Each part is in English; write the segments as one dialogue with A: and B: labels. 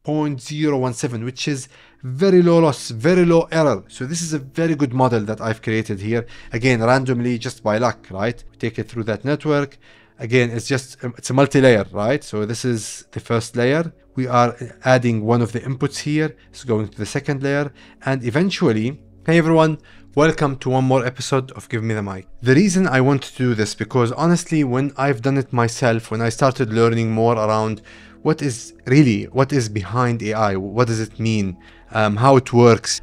A: 0.017, which is very low loss, very low error. So this is a very good model that I've created here. Again, randomly, just by luck, right? We take it through that network. Again, it's a multi-layer, right? So this is the first layer. We are adding one of the inputs here. It's going to the second layer. And eventually, hey everyone, welcome to one more episode of Give Me the Mic. The reason I want to do this, because honestly, when I've done it myself, when I started learning more around what is behind AI, what does it mean, how it works,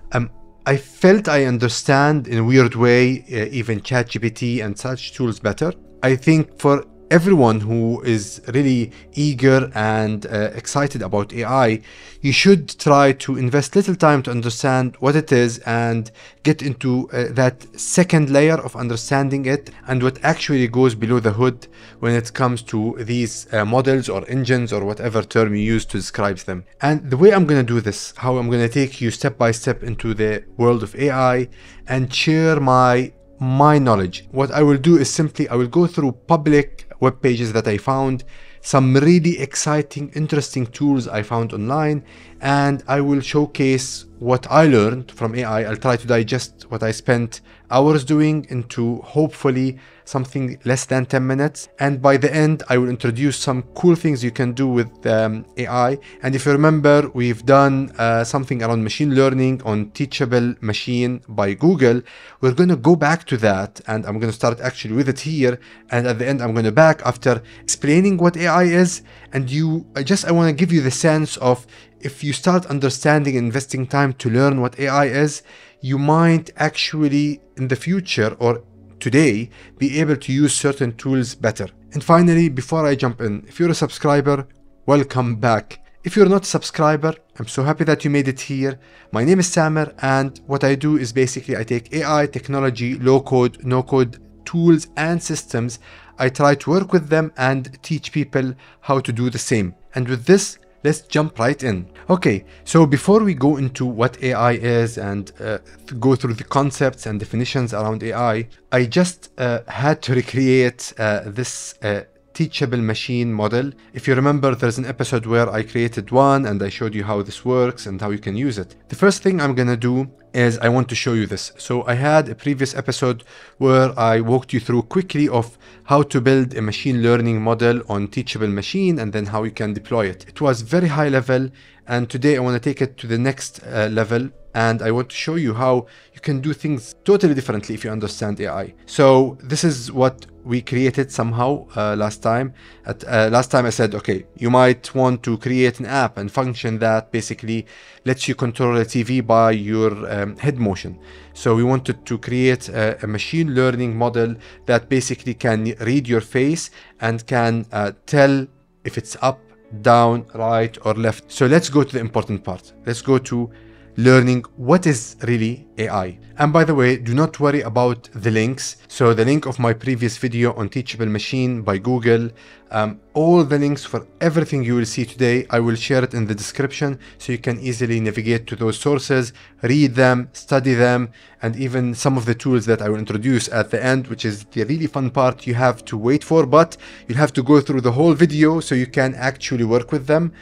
A: I felt I understand in a weird way even ChatGPT and such tools better. I think for everyone who is really eager and excited about AI, you should try to invest little time to understand what it is and get into that second layer of understanding it and what actually goes below the hood when it comes to these models or engines or whatever term you use to describe them. And the way I'm going to do this, how I'm going to take you step by step into the world of AI and share my knowledge. What I will do is simply I will go through public web pages that I found, some really exciting, interesting tools I found online, and I will showcase what I learned from AI. I'll try to digest what I spent hours doing into hopefully something less than 10 minutes. And by the end, I will introduce some cool things you can do with AI. And if you remember, we've done something around machine learning on Teachable Machine by Google. We're going to go back to that, and I'm going to start actually with it here. And at the end, I'm going to back after explaining what AI is. And I want to give you the sense of, if you start understanding and investing time to learn what AI is, you might actually in the future or today be able to use certain tools better. And finally, before I jump in, if you're a subscriber, welcome back. If you're not a subscriber, I'm so happy that you made it here. My name is Samer, and what I do is basically I take AI, technology, low code, no code tools and systems. I try to work with them and teach people how to do the same. And with this, let's jump right in. Okay, so before we go into what AI is and go through the concepts and definitions around AI, I just had to recreate this teachable machine model. If you remember, there's an episode where I created one and I showed you how this works and how you can use it. The first thing I'm gonna do is I want to show you this. So I had a previous episode where I walked you through quickly of how to build a machine learning model on Teachable Machine and then how you can deploy it. It was very high level, and today I want to take it to the next level, and I want to show you how you can do things totally differently if you understand AI. So this is what we created somehow last time. Last time I said, okay, you might want to create an app and function that basically lets you control a TV by your head motion. So we wanted to create a machine learning model that basically can read your face and can tell if it's up, down, right, or left. So let's go to the important part. Let's go to learning what is really AI. And by the way, do not worry about the links. So the link of my previous video on Teachable Machine by Google, all the links for everything you will see today, I will share it in the description so you can easily navigate to those sources, read them, study them, and even some of the tools that I will introduce at the end, which is the really fun part you have to wait for, but you'll have to go through the whole video so you can actually work with them.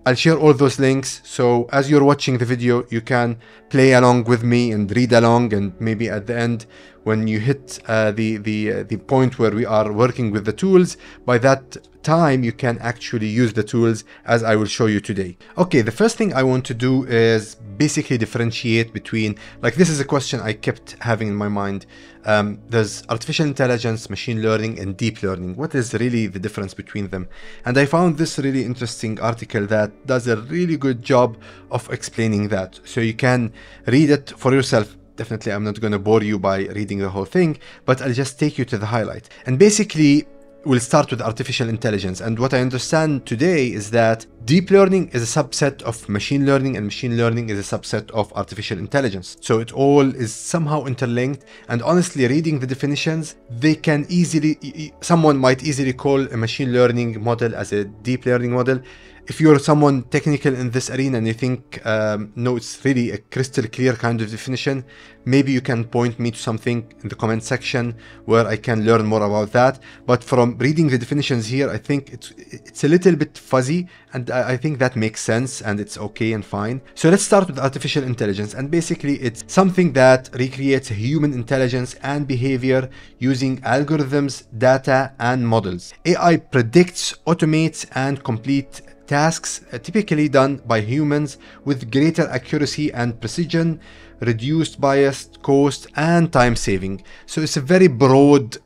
A: I'll share all those links, so as you're watching the video, you can play along with me and read along, and maybe at the end, when you hit the point where we are working with the tools, by that time you can actually use the tools as I will show you today. Okay, the first thing I want to do is basically differentiate between, like, this is a question I kept having in my mind. There's artificial intelligence, machine learning, and deep learning. What is really the difference between them? And I found this really interesting article that does a really good job of explaining that. So you can read it for yourself. Definitely, I'm not going to bore you by reading the whole thing, but I'll just take you to the highlight. And basically, we'll start with artificial intelligence. And what I understand today is that deep learning is a subset of machine learning, and machine learning is a subset of artificial intelligence. So it all is somehow interlinked. And honestly, reading the definitions, they can easily, someone might easily call a machine learning model as a deep learning model. If you're someone technical in this arena and you think, no, it's really a crystal clear kind of definition, maybe you can point me to something in the comment section where I can learn more about that. But from reading the definitions here, I think it's a little bit fuzzy, and I think that makes sense and it's okay and fine. So let's start with artificial intelligence, and basically it's something that recreates human intelligence and behavior using algorithms, data, and models. AI predicts, automates, and completes tasks typically done by humans with greater accuracy and precision, reduced bias, cost, and time saving. So it's a very broad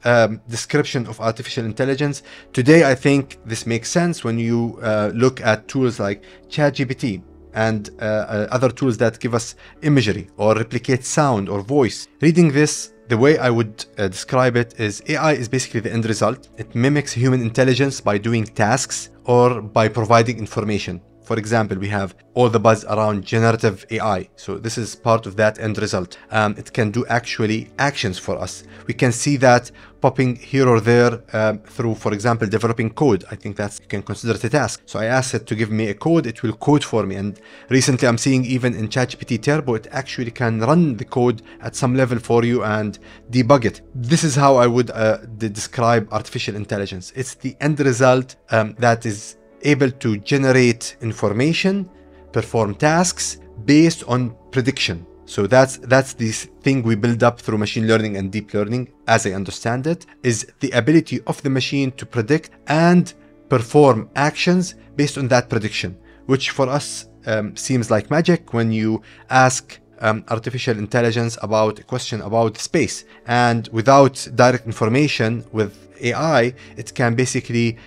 A: description of artificial intelligence. Today, I think this makes sense when you look at tools like ChatGPT and other tools that give us imagery or replicate sound or voice. Reading this, the way I would describe it is AI is basically the end result. It mimics human intelligence by doing tasks or by providing information. For example, we have all the buzz around generative AI. So this is part of that end result. It can do actually actions for us. We can see that popping here or there through, for example, developing code. I think that's, you can consider it a task. So I asked it to give me a code, it will code for me. And recently I'm seeing even in ChatGPT Turbo, it actually can run the code at some level for you and debug it. This is how I would describe artificial intelligence. It's the end result that is able to generate information, perform tasks based on prediction. So that's this thing we build up through machine learning and deep learning, as I understand it, is the ability of the machine to predict and perform actions based on that prediction, which for us seems like magic when you ask artificial intelligence about a question about space. And without direct information with AI, it can basically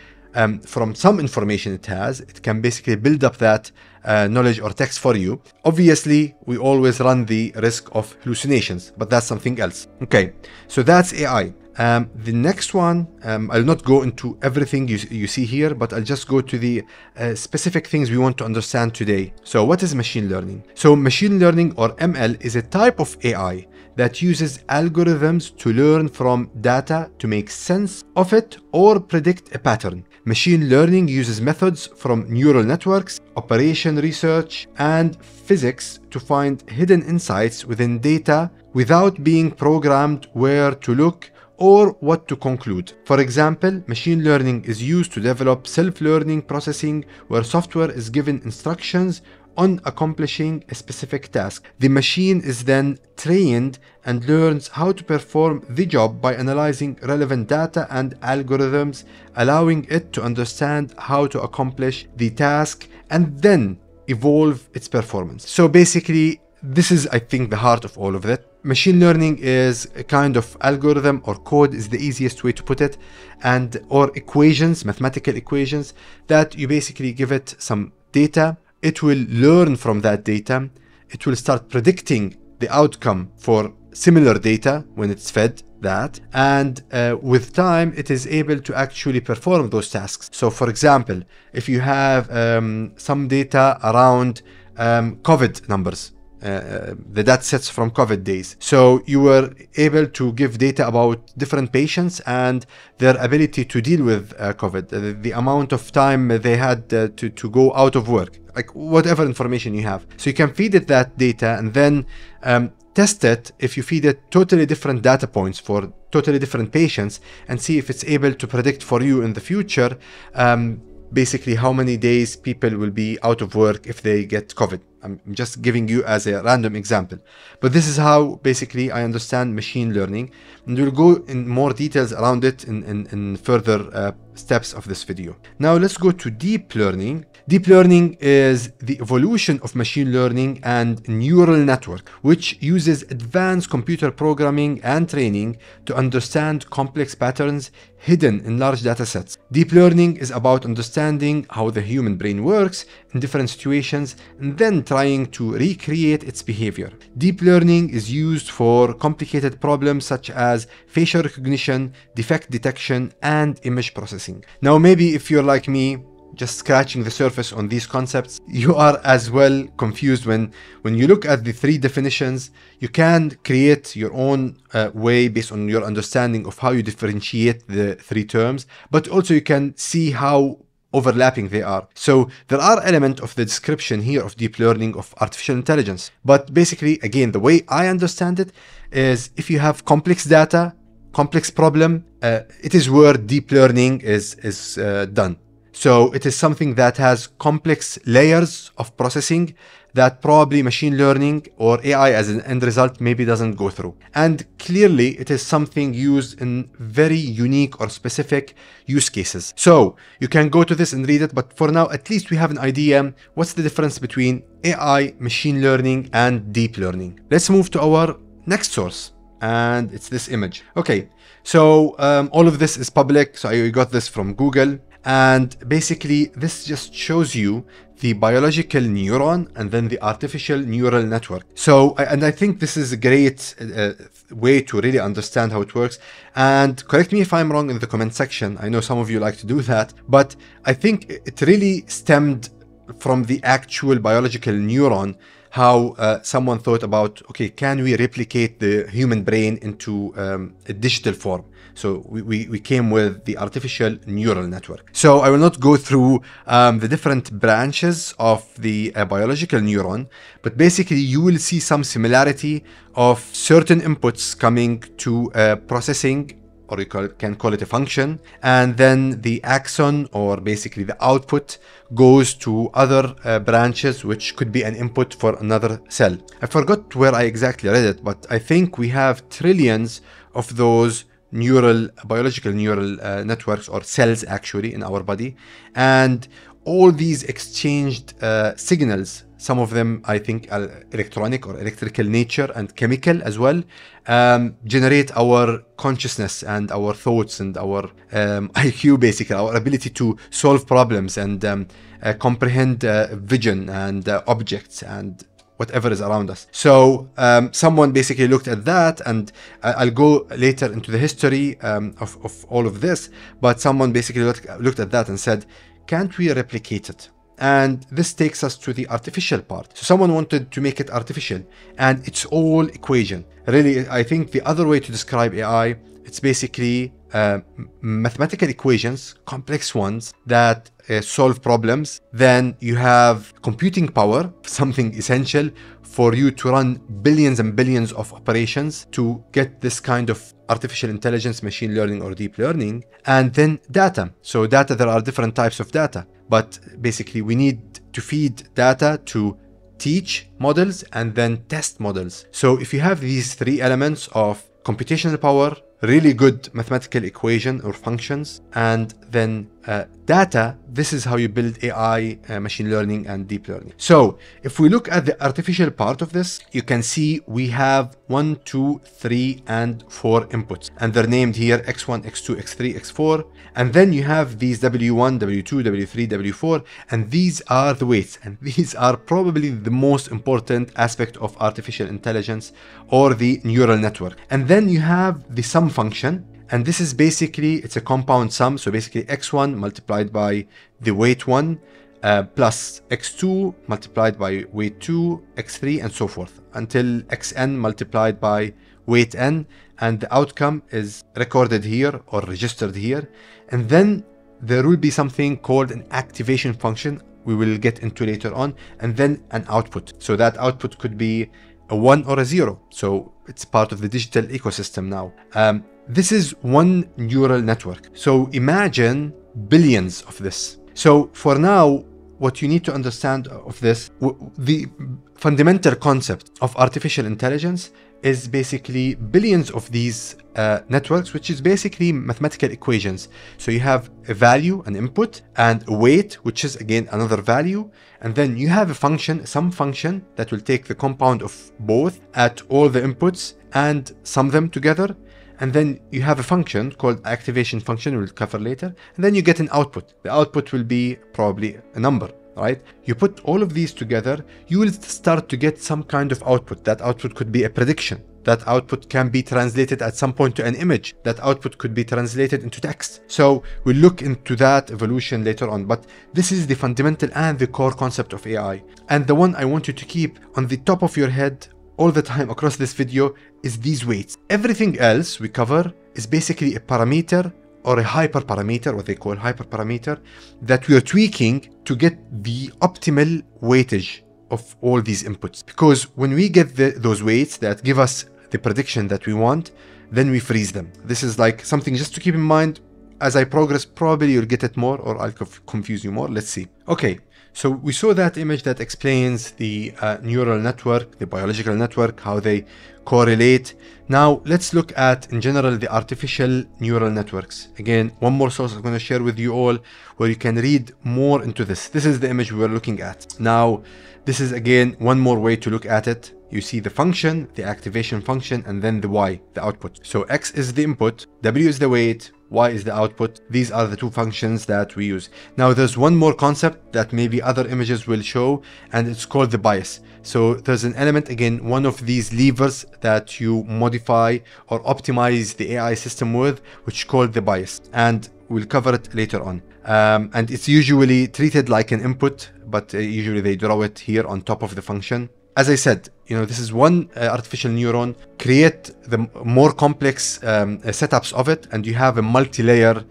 A: from some information it has, it can basically build up that knowledge or text for you. Obviously, we always run the risk of hallucinations, but that's something else. Okay, so that's AI. The next one, I'll not go into everything you see here, but I'll just go to the specific things we want to understand today. So what is machine learning? So machine learning, or ML, is a type of AI that uses algorithms to learn from data to make sense of it or predict a pattern. Machine learning uses methods from neural networks, operation research, and physics to find hidden insights within data without being programmed where to look or what to conclude. For example, machine learning is used to develop self-learning processing where software is given instructions on accomplishing a specific task. The machine is then trained and learns how to perform the job by analyzing relevant data and algorithms, allowing it to understand how to accomplish the task and then evolve its performance. So basically, this is, I think, the heart of all of that. Machine learning is a kind of algorithm, or code is the easiest way to put it, and or equations, mathematical equations, that you basically give it some data. It will learn from that data. It will start predicting the outcome for similar data when it's fed that. And with time, it is able to actually perform those tasks. So for example, if you have some data around COVID numbers, the data sets from COVID days. So you were able to give data about different patients and their ability to deal with COVID, the amount of time they had to go out of work, like whatever information you have. So you can feed it that data and then test it if you feed it totally different data points for totally different patients and see if it's able to predict for you in the future basically how many days people will be out of work if they get COVID. I'm just giving you as a random example. But this is how basically I understand machine learning. And we'll go in more details around it in further steps of this video. Now let's go to deep learning. Deep learning is the evolution of machine learning and neural network, which uses advanced computer programming and training to understand complex patterns hidden in large data sets. Deep learning is about understanding how the human brain works in different situations and then trying to recreate its behavior. Deep learning is used for complicated problems such as facial recognition, defect detection, and image processing. Now, maybe if you're like me, just scratching the surface on these concepts, you are as well confused when you look at the three definitions. You can create your own way based on your understanding of how you differentiate the three terms, but also you can see how overlapping they are. So there are elements of the description here of deep learning of artificial intelligence. But basically, again, the way I understand it is if you have complex data, complex problem, it is where deep learning is done. So it is something that has complex layers of processing that probably machine learning or AI as an end result maybe doesn't go through. And clearly it is something used in very unique or specific use cases. So you can go to this and read it, but for now, at least we have an idea what's the difference between AI, machine learning, and deep learning. Let's move to our next source, and it's this image. Okay, so all of this is public. So I got this from Google. And basically, this just shows you the biological neuron and then the artificial neural network. So, and I think this is a great way to really understand how it works. And correct me if I'm wrong in the comment section. I know some of you like to do that, but I think it really stemmed from the actual biological neuron, how someone thought about, okay, can we replicate the human brain into a digital form? So we came with the artificial neural network. So I will not go through the different branches of the biological neuron, but basically you will see some similarity of certain inputs coming to processing, or you can call it a function, and then the axon, or basically the output, goes to other branches, which could be an input for another cell. I forgot where I exactly read it, but I think we have trillions of those biological neural networks, or cells actually, in our body. And all these exchanged signals, some of them I think are electronic or electrical nature and chemical as well, generate our consciousness and our thoughts and our IQ, basically our ability to solve problems and comprehend vision and objects and whatever is around us. So someone basically looked at that, and I'll go later into the history of all of this, but someone basically looked at that and said, can't we replicate it? And this takes us to the artificial part. So someone wanted to make it artificial, and it's all equation. Really, I think the other way to describe AI, it's basically mathematical equations, complex ones that solve problems. Then you have computing power, something essential for you to run billions and billions of operations to get this kind of artificial intelligence, machine learning, or deep learning. And then data. So data, there are different types of data, but basically we need to feed data to teach models and then test models. So if you have these three elements of computational power, really good mathematical equation or functions, and then data, this is how you build AI, machine learning, and deep learning. So if we look at the artificial part of this, you can see we have 1, 2, 3, and 4 inputs, and they're named here x1, x2, x3, x4. And then you have these W1, W2, W3, W4, and these are the weights, and these are probably the most important aspect of artificial intelligence or the neural network. And then you have the sum function, and this is basically, it's a compound sum. So basically x1 multiplied by the weight 1 plus x2 multiplied by weight 2, x3, and so forth, until xn multiplied by weight n, and the outcome is recorded here or registered here. And then there will be something called an activation function we will get into later on, and then an output. So that output could be a 1 or a 0. So it's part of the digital ecosystem now. This is one neural network. So imagine billions of this. So for now, what you need to understand of this, the fundamental concept of artificial intelligence is basically billions of these networks, which is basically mathematical equations. So you have a value, an input, and a weight, which is again another value. And then you have a function, some function that will take the compound of both at all the inputs and sum them together. And then you have a function called activation function, we'll cover later. And then you get an output. The output will be probably a number, right? You put all of these together, you will start to get some kind of output. That output could be a prediction. That output can be translated at some point to an image. That output could be translated into text. So we'll look into that evolution later on. But this is the fundamental and the core concept of AI. And the one I want you to keep on the top of your head all the time across this video is these weights. Everything else we cover is basically a parameter or a hyperparameter, what they call hyperparameter, that we are tweaking to get the optimal weightage of all these inputs. Because when we get those weights that give us the prediction that we want, then we freeze them. This is like something just to keep in mind. As I progress, probably you'll get it more, or I'll confuse you more. Let's see. Okay, so we saw that image that explains the neural network, the biological network, how they correlate. Now let's look at, in general, the artificial neural networks. Again, one more source I'm going to share with you all where you can read more into this. This is the image we were looking at. Now, this is again one more way to look at it. You see the function, the activation function, and then the Y, the output. So X is the input, W is the weight, Y is the output. These are the two functions that we use. Now there's one more concept that maybe other images will show, and it's called the bias. So there's an element, again, one of these levers that you modify or optimize the AI system with, which is called the bias. And we'll cover it later on. And it's usually treated like an input, but usually they draw it here on top of the function. As I said, this is one artificial neuron. Create the more complex setups of it, and you have a multi-layer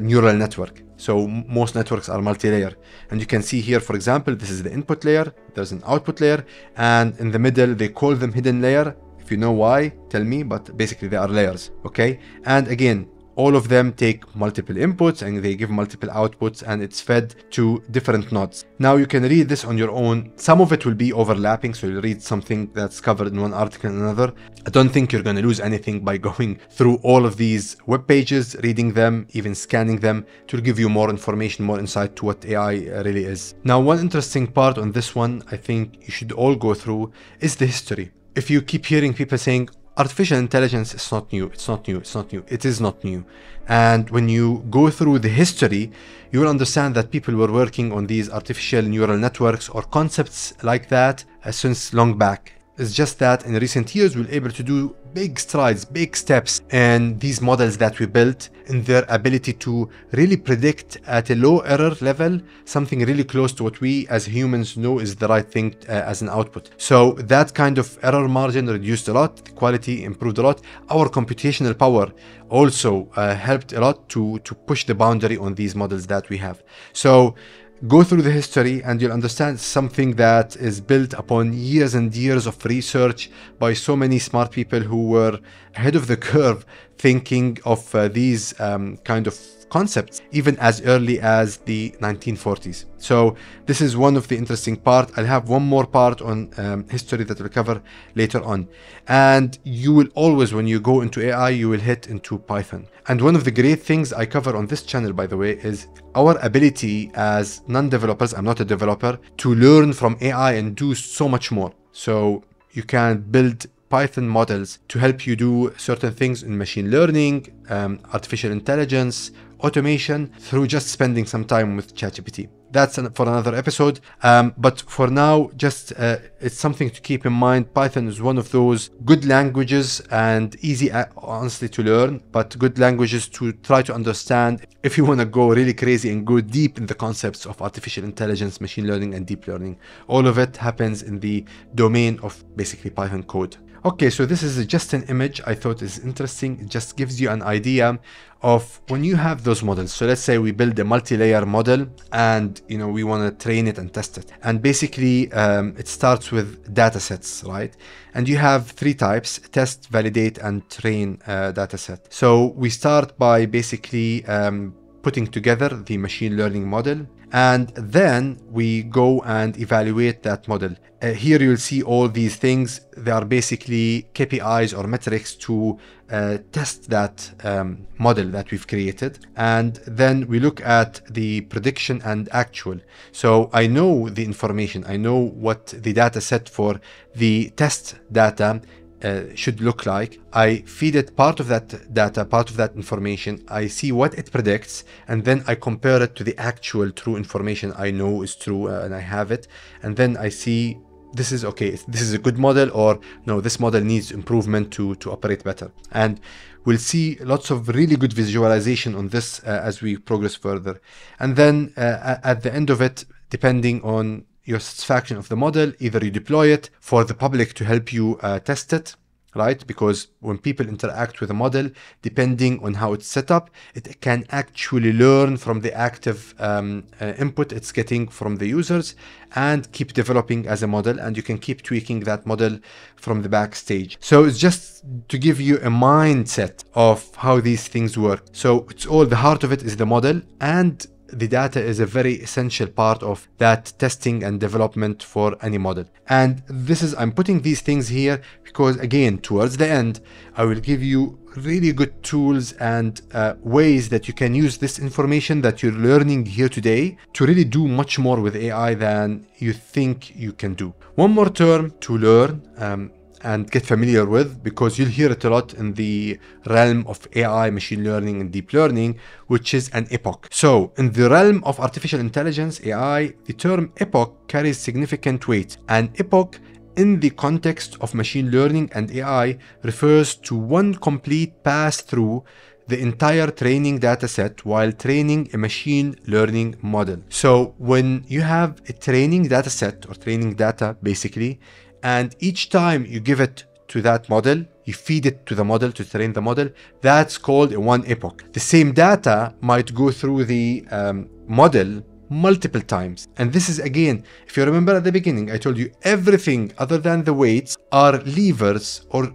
A: neural network. So most networks are multi-layer. And you can see here, for example, this is the input layer, there's an output layer, and in the middle, they call them hidden layer. If you know why, tell me, but basically they are layers, okay? And again, all of them take multiple inputs and they give multiple outputs, and it's fed to different nodes. Now you can read this on your own. Some of it will be overlapping, so you'll read something that's covered in one article and another. I don't think you're going to lose anything by going through all of these web pages, reading them, even scanning them. It will give you more information, more insight to what AI really is. Now, one interesting part on this one, I think you should all go through, is the history. If you keep hearing people saying, artificial intelligence is not new, it's not new, it's not new, it is not new. And when you go through the history, you will understand that people were working on these artificial neural networks or concepts like that since long back. It's just that in recent years, we're able to do big strides, big steps in these models that we built, in their ability to really predict at a low error level, something really close to what we as humans know is the right thing as an output. So that kind of error margin reduced a lot, the quality improved a lot. Our computational power also helped a lot to push the boundary on these models that we have. So go through the history and you'll understand something that is built upon years and years of research by so many smart people who were ahead of the curve, thinking of these kind of concepts even as early as the 1940s. So this is one of the interesting part. I'll have one more part on history that we'll cover later on. And you will always, when you go into AI, you will hit into Python. And one of the great things I cover on this channel, by the way, is our ability as non-developers, I'm not a developer, to learn from AI and do so much more. So you can build Python models to help you do certain things in machine learning, artificial intelligence, automation, through just spending some time with ChatGPT. That's for another episode. But for now, just it's something to keep in mind. Python is one of those good languages and easy, honestly, to learn, but good languages to try to understand if you want to go really crazy and go deep in the concepts of artificial intelligence, machine learning, and deep learning. All of it happens in the domain of basically Python code. Okay, so this is just an image I thought is interesting. It just gives you an idea of when you have those models. So let's say we build a multi-layer model and we want to train it and test it. And basically it starts with data sets, right? And you have three types: test, validate, and train data set. So we start by basically putting together the machine learning model, and then we go and evaluate that model. Here you'll see all these things. They are basically KPIs or metrics to test that model that we've created. And then we look at the prediction and actual. So I know the information. I know what the data set for the test data should look like. I feed it part of that data, part of that information. I see what it predicts, and then I compare it to the actual true information I know is true, and I have it. And then I see this is okay, this is a good model, or no, this model needs improvement to operate better. And we'll see lots of really good visualization on this as we progress further. And then at the end of it, depending on your satisfaction of the model, either you deploy it for the public to help you test it, right? Because when people interact with a model, depending on how it's set up, it can actually learn from the active input it's getting from the users and keep developing as a model, and you can keep tweaking that model from the backstage. So it's just to give you a mindset of how these things work. So it's all, the heart of it is the model, and the data is a very essential part of that testing and development for any model. And this is, I'm putting these things here because, again, towards the end, I will give you really good tools and ways that you can use this information that you're learning here today to really do much more with AI than you think you can do. One more term to learn and get familiar with, because you'll hear it a lot in the realm of AI, machine learning, and deep learning, which is an epoch. So in the realm of artificial intelligence, AI, the term epoch carries significant weight. An epoch in the context of machine learning and AI refers to one complete pass through the entire training data set while training a machine learning model. So when you have a training data set or training data basically, and each time you give it to that model, you feed it to the model to train the model, that's called a one epoch. The same data might go through the model multiple times. And this is, again, if you remember at the beginning, I told you everything other than the weights are levers or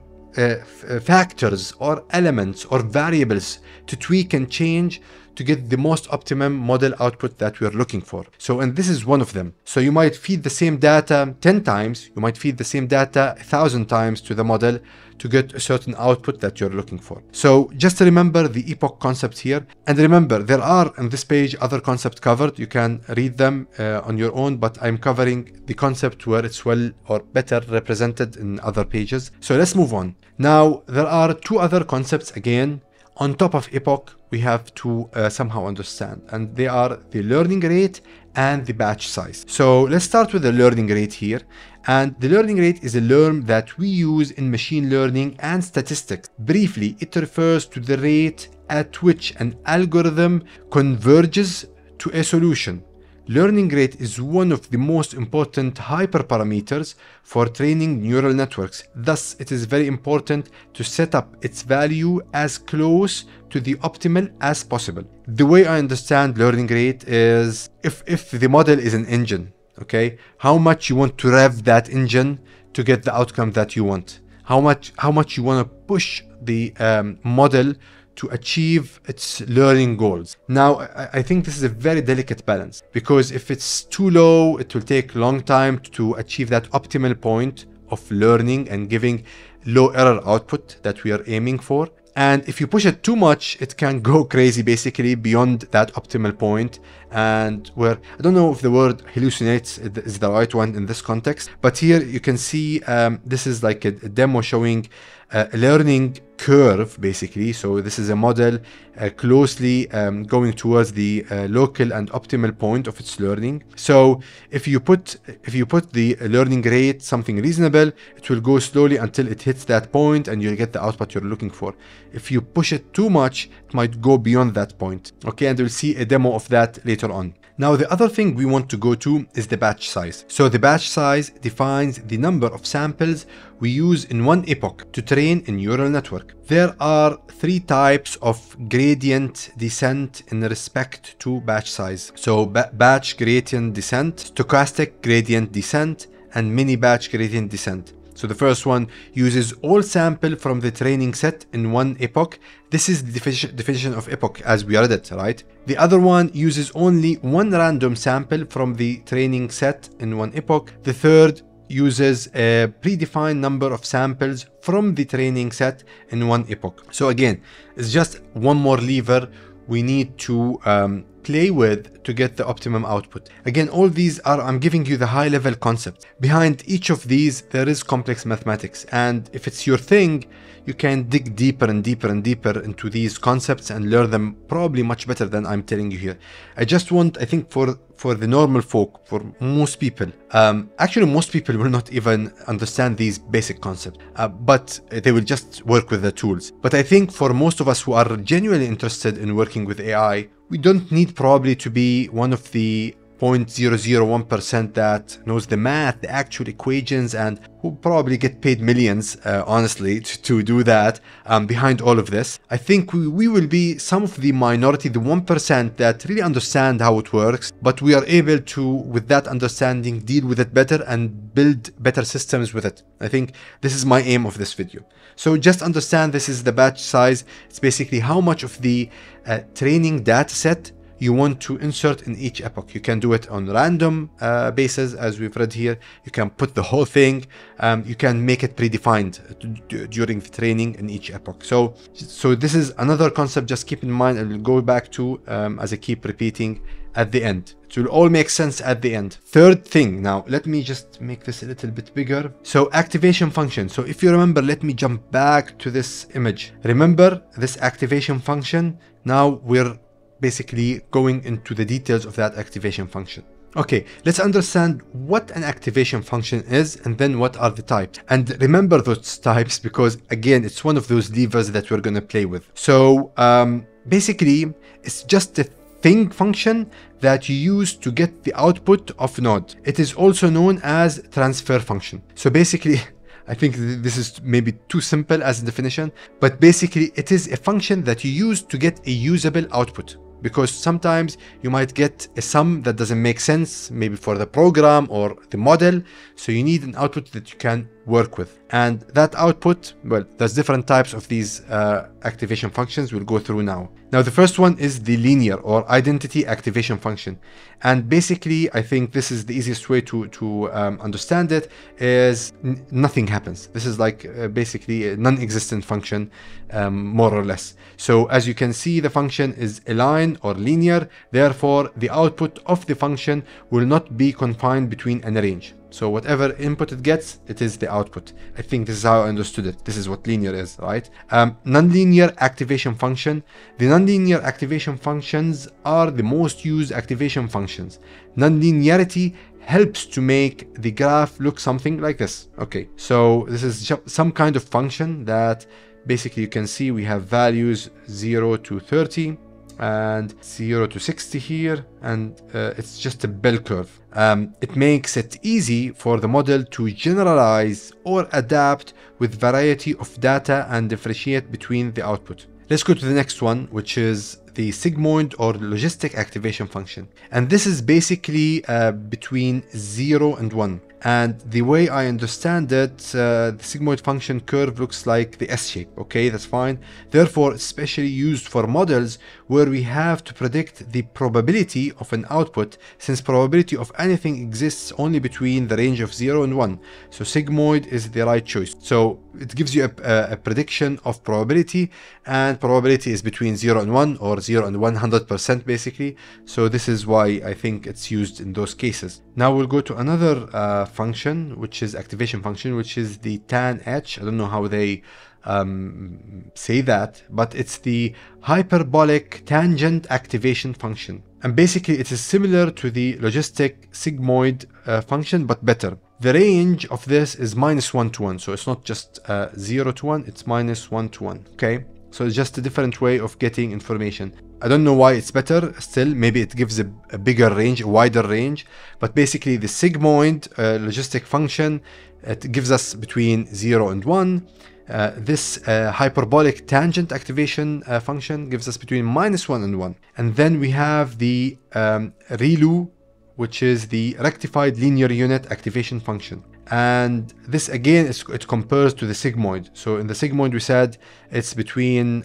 A: factors or elements or variables to tweak and change to get the most optimum model output that we're looking for. So, and this is one of them. So you might feed the same data 10 times, you might feed the same data 1,000 times to the model to get a certain output that you're looking for. So just remember the epoch concept here. And remember, there are on this page other concepts covered. You can read them on your own, but I'm covering the concept where it's well or better represented in other pages. So let's move on. Now, there are two other concepts again on top of epoch we have to somehow understand, and they are the learning rate and the batch size. So let's start with the learning rate here. And the learning rate is a term that we use in machine learning and statistics. Briefly, it refers to the rate at which an algorithm converges to a solution. Learning rate is one of the most important hyperparameters for training neural networks. Thus, it is very important to set up its value as close to the optimal as possible. The way I understand learning rate is if the model is an engine, okay, how much you want to rev that engine to get the outcome that you want. How much you want to push the model to achieve its learning goals. Now, I think this is a very delicate balance, because if it's too low, it will take a long time to achieve that optimal point of learning and giving low error output that we are aiming for. And if you push it too much, it can go crazy, basically beyond that optimal point, and where, I don't know if the word hallucinates is the right one in this context, but here you can see this is like a demo showing a learning curve, basically. So this is a model closely going towards the local and optimal point of its learning. So if you put the learning rate something reasonable, it will go slowly until it hits that point and you'll get the output you're looking for. If you push it too much, it might go beyond that point. Okay, and we'll see a demo of that later on. Now, the other thing we want to go to is the batch size. So the batch size defines the number of samples we use in one epoch to train a neural network. There are three types of gradient descent in respect to batch size. So batch gradient descent, stochastic gradient descent, and mini batch gradient descent. So the first one uses all sample from the training set in one epoch. This is the definition of epoch as we read it, right? The other one uses only one random sample from the training set in one epoch. The third uses a predefined number of samples from the training set in one epoch. So again, it's just one more lever we need to play with to get the optimum output. Again, all these are, I'm giving you the high level concept. Behind each of these, there is complex mathematics. And if it's your thing, you can dig deeper and deeper and deeper into these concepts and learn them probably much better than I'm telling you here. I just want, I think for the normal folk, for most people, actually most people will not even understand these basic concepts, but they will just work with the tools. But I think for most of us who are genuinely interested in working with AI, we don't need probably to be one of the 0.001% that knows the math, the actual equations, and who probably get paid millions, honestly, to do that behind all of this. I think we will be some of the minority, the 1% that really understand how it works, but we are able to, with that understanding, deal with it better and build better systems with it. I think this is my aim of this video. So just understand this is the batch size. It's basically how much of the training data set you want to insert in each epoch. You can do it on random basis, as we've read here. You can put the whole thing. You can make it predefined during the training in each epoch. So this is another concept. Just keep in mind, and we'll go back to as I keep repeating at the end. It will all make sense at the end. Third thing, now let me just make this a little bit bigger. So activation function. So if you remember, let me jump back to this image. Remember this activation function. Now we're basically going into the details of that activation function. Okay, let's understand what an activation function is and then what are the types. And remember those types because again, it's one of those levers that we're going to play with. So basically, it's just a thing function that you use to get the output of node. It is also known as transfer function. So basically, I think this is maybe too simple as a definition, but basically it is a function that you use to get a usable output. Because sometimes you might get a sum that doesn't make sense, maybe for the program or the model. So you need an output that you can work with. And that output, well, there's different types of these activation functions we'll go through now. Now, the first one is the linear or identity activation function. And basically, I think this is the easiest way to understand it is nothing happens. This is like basically a non-existent function, more or less. So as you can see, the function is a line or linear. Therefore, the output of the function will not be confined between an range. So whatever input it gets, it is the output. I think this is how I understood it. This is what linear is, right? Nonlinear activation function. The nonlinear activation functions are the most used activation functions. Nonlinearity helps to make the graph look something like this. Okay, so this is some kind of function that basically you can see we have values 0 to 30 and 0 to 60 here, and it's just a bell curve. It makes it easy for the model to generalize or adapt with variety of data and differentiate between the output. Let's go to the next one, which is the sigmoid or logistic activation function. And this is basically between 0 and 1. And the way I understand it, the sigmoid function curve looks like the S shape. Okay, that's fine. Therefore, especially used for models where we have to predict the probability of an output, since probability of anything exists only between the range of 0 and 1. So sigmoid is the right choice. So it gives you a prediction of probability, and probability is between 0 and 1 or 0 and 100% basically. So this is why I think it's used in those cases. Now we'll go to another function, which is activation function, which is the tan H. I don't know how they say that, but it's the hyperbolic tangent activation function. And basically it is similar to the logistic sigmoid function, but better. The range of this is -1 to 1. So it's not just 0 to 1, it's -1 to 1. Okay. So it's just a different way of getting information. I don't know why it's better still. Maybe it gives a bigger range, a wider range. But basically the sigmoid logistic function, it gives us between 0 and 1. This hyperbolic tangent activation function gives us between -1 and 1. And then we have the ReLU, which is the rectified linear unit activation function. And this again, it compares to the sigmoid. So in the sigmoid, we said it's between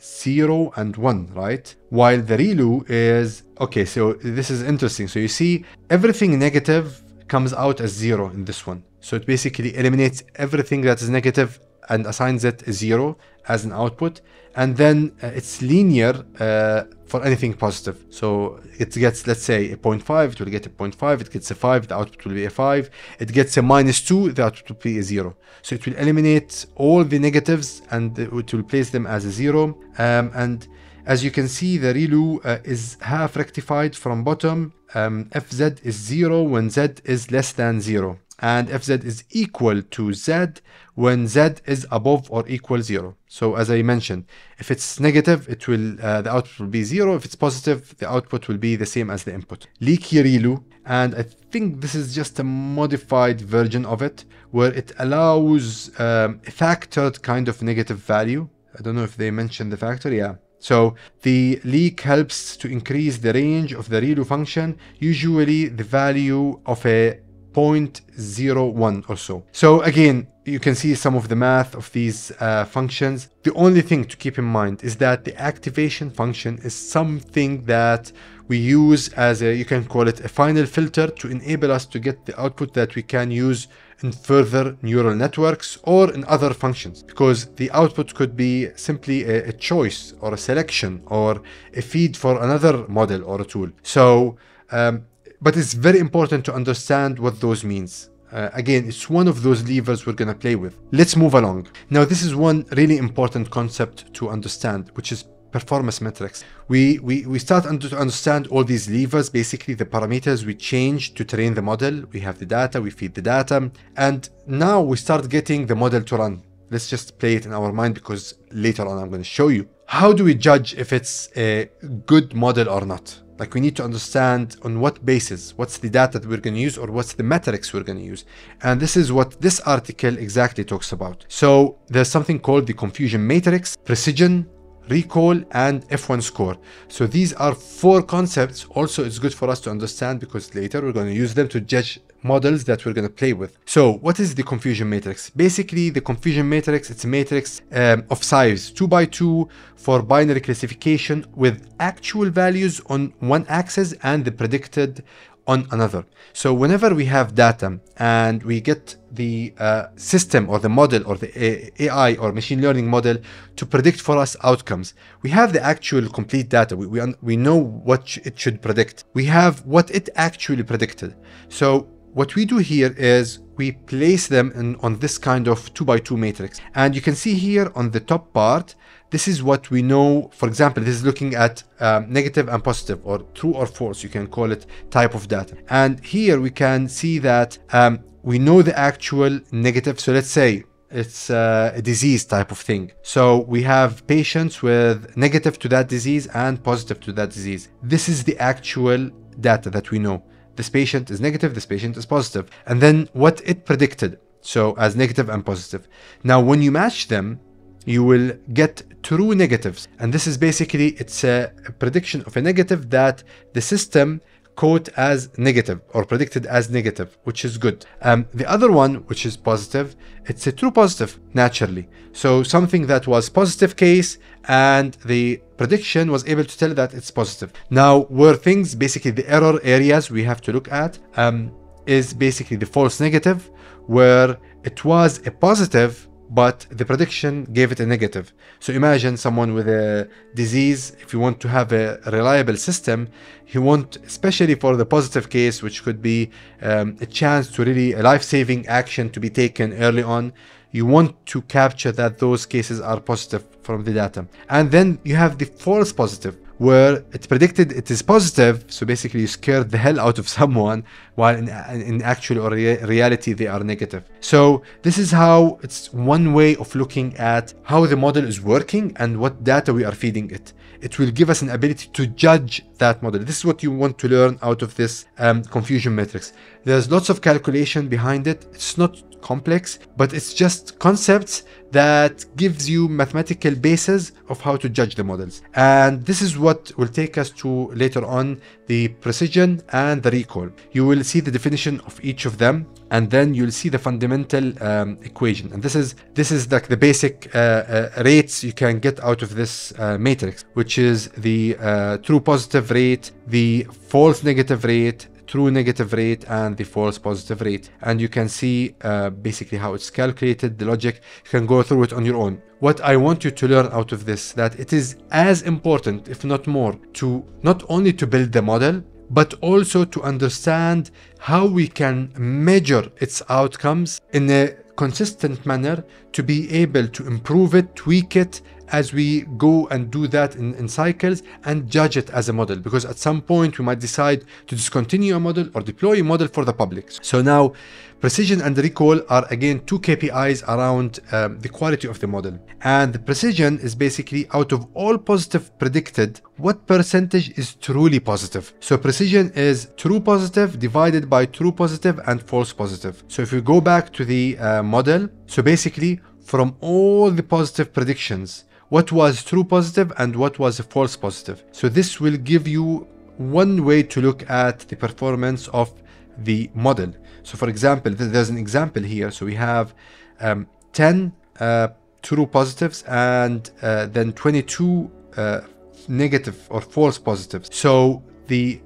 A: 0 and 1, right? While the ReLU is, okay, so this is interesting. So you see everything negative comes out as 0 in this one. So it basically eliminates everything that is negative and assigns it a 0 as an output. And then it's linear for anything positive. So it gets, let's say, a 0.5, it will get a 0.5, it gets a 5, the output will be a 5. It gets a -2, the output will be a 0. So it will eliminate all the negatives and it will place them as a 0. And as you can see, the ReLU is half rectified from bottom. Fz is 0 when z is less than 0. and fz is equal to z when z is above or equal 0. So as I mentioned, if it's negative, it will the output will be 0. If it's positive, the output will be the same as the input. Leaky ReLU, and I think this is just a modified version of it, where it allows a factored kind of negative value. I don't know if they mentioned the factor, yeah. So the leak helps to increase the range of the ReLU function, usually the value of a 0.01 or so. So again, you can see some of the math of these functions. The only thing to keep in mind is that the activation function is something that we use as a, you can call it a final filter, to enable us to get the output that we can use in further neural networks or in other functions, because the output could be simply a choice or a selection or a feed for another model or a tool. So but it's very important to understand what those means. Again, it's one of those levers we're gonna play with. Let's move along. Now, this is one really important concept to understand, which is performance metrics. We start to understand all these levers, basically the parameters we change to train the model. We have the data, we feed the data, and now we start getting the model to run. Let's just play it in our mind, because later on I'm going to show you. How do we judge if it's a good model or not? Like, we need to understand on what basis, what's the data that we're going to use, or what's the metrics we're going to use. And this is what this article exactly talks about. So there's something called the confusion matrix, precision, recall, and F1 score. So these are 4 concepts. Also, it's good for us to understand, because later we're going to use them to judge models that we're going to play with. So what is the confusion matrix? Basically, the confusion matrix, it's a matrix of size 2 by 2 for binary classification, with actual values on one axis and the predicted on another. So whenever we have data and we get the system or the model or the AI or machine learning model to predict for us outcomes, we have the actual complete data. We know what it should predict. We have what it actually predicted. So what we do here is we place them on this kind of 2 by 2 matrix. And you can see here on the top part, this is what we know. For example, this is looking at negative and positive, or true or false, you can call it, type of data. And here we can see that we know the actual negative. So let's say it's a disease type of thing. So we have patients with negative to that disease and positive to that disease. This is the actual data that we know. This patient is negative, this patient is positive. And then what it predicted, so as negative and positive. Now, when you match them, you will get true negatives. And this is basically, it's a prediction of a negative that the system caught as negative or predicted as negative, which is good. The other one, which is positive, it's a true positive naturally. So something that was positive case and the prediction was able to tell that it's positive. Now, where things, basically the error areas we have to look at is basically the false negative, where it was a positive but the prediction gave it a negative. So imagine someone with a disease. If you want to have a reliable system, you want, especially for the positive case, which could be a chance to really a life-saving action to be taken early on, you want to capture that those cases are positive from the data. And then you have the false positive, where it predicted it is positive, so basically you scared the hell out of someone, while in actual or reality they are negative. So this is how, it's one way of looking at how the model is working and what data we are feeding it. It will give us an ability to judge that model. This is what you want to learn out of this confusion matrix. There's lots of calculation behind it. It's not complex, but it's just concepts that gives you mathematical basis of how to judge the models. And this is what will take us to later on the precision and the recall. You will see the definition of each of them, and then you'll see the fundamental equation. And this is like the basic rates you can get out of this matrix, which is the true positive rate, the false negative rate, true negative rate, and the false positive rate. And you can see basically how it's calculated, the logic. You can go through it on your own. What I want you to learn out of this, that it is as important, if not more, to not only to build the model, but also to understand how we can measure its outcomes in a consistent manner to be able to improve it, tweak it, as we go and do that in cycles and judge it as a model, because at some point we might decide to discontinue a model or deploy a model for the public. So now precision and recall are again two KPIs around the quality of the model. And the precision is basically out of all positive predicted, what percentage is truly positive. So precision is true positive divided by true positive and false positive. So if we go back to the model, so basically from all the positive predictions, what was true positive and what was a false positive. So this will give you one way to look at the performance of the model. So for example, there's an example here. So we have 10 true positives and then 22 negative or false positives. So the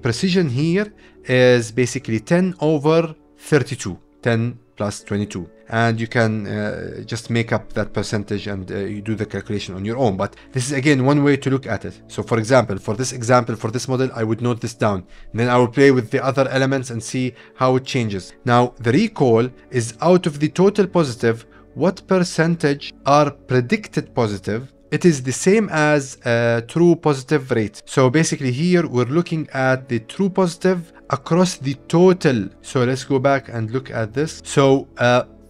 A: precision here is basically 10 over 32, 10 plus 22. And you can just make up that percentage and you do the calculation on your own. But this is again one way to look at it. So for example, for this model, I would note this down. And then I will play with the other elements and see how it changes. Now, the recall is out of the total positive, what percentage are predicted positive. It is the same as true positive rate. So basically here we're looking at the true positive across the total. So let's go back and look at this. So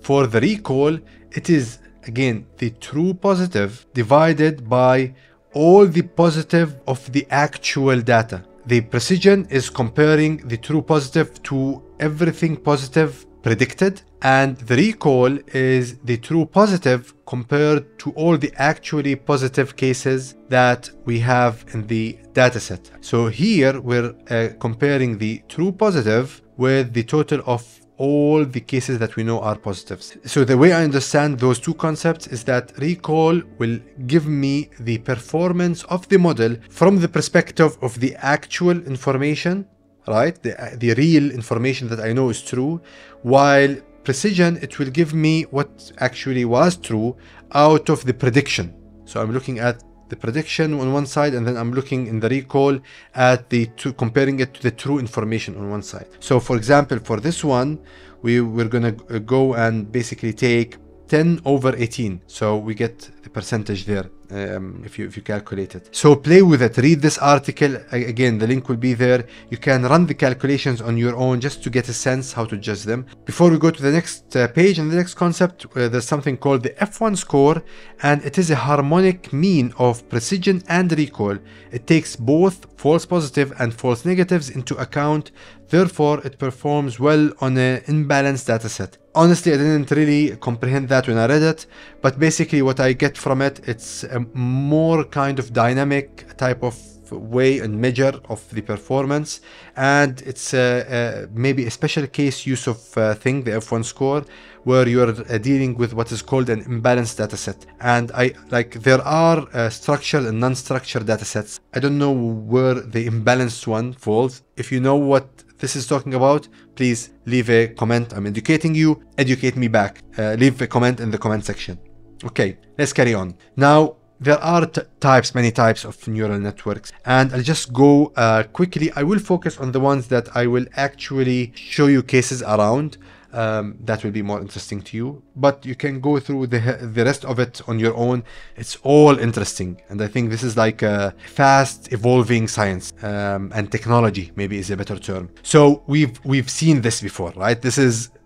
A: for the recall, it is again the true positive divided by all the positive of the actual data. The precision is comparing the true positive to everything positive predicted, and the recall is the true positive compared to all the actually positive cases that we have in the dataset. So here we're comparing the true positive with the total of all the cases that we know are positives. So the way I understand those two concepts is that recall will give me the performance of the model from the perspective of the actual information, right? The real information that I know is true, while precision, it will give me what actually was true out of the prediction. So I'm looking at the prediction on one side, and then I'm looking in the recall at comparing it to the true information on one side. So for example, for this one, we're gonna go and basically take 10 over 18. So we get the percentage there if you calculate it. So play with it, read this article. Again, the link will be there. You can run the calculations on your own just to get a sense how to judge them. Before we go to the next page and the next concept, there's something called the F1 score, and it is a harmonic mean of precision and recall. It takes both false positive and false negatives into account. Therefore, it performs well on an imbalanced dataset. Honestly, I didn't really comprehend that when I read it, but basically what I get from it, it's a more kind of dynamic type of way and measure of the performance, and it's maybe a special case use of thing, the F1 score, where you're dealing with what is called an imbalanced dataset. And there are structured and non-structured datasets. I don't know where the imbalanced one falls. If you know what this is talking about, please leave a comment. I'm educating you, educate me back. Leave a comment in the comment section. Okay, let's carry on. Now, there are many types of neural networks, and I'll just go quickly. I will focus on the ones that I will actually show you cases around. That will be more interesting to you, but you can go through the rest of it on your own. It's all interesting, and I think this is like a fast evolving science, and technology maybe is a better term. So we've seen this before, right?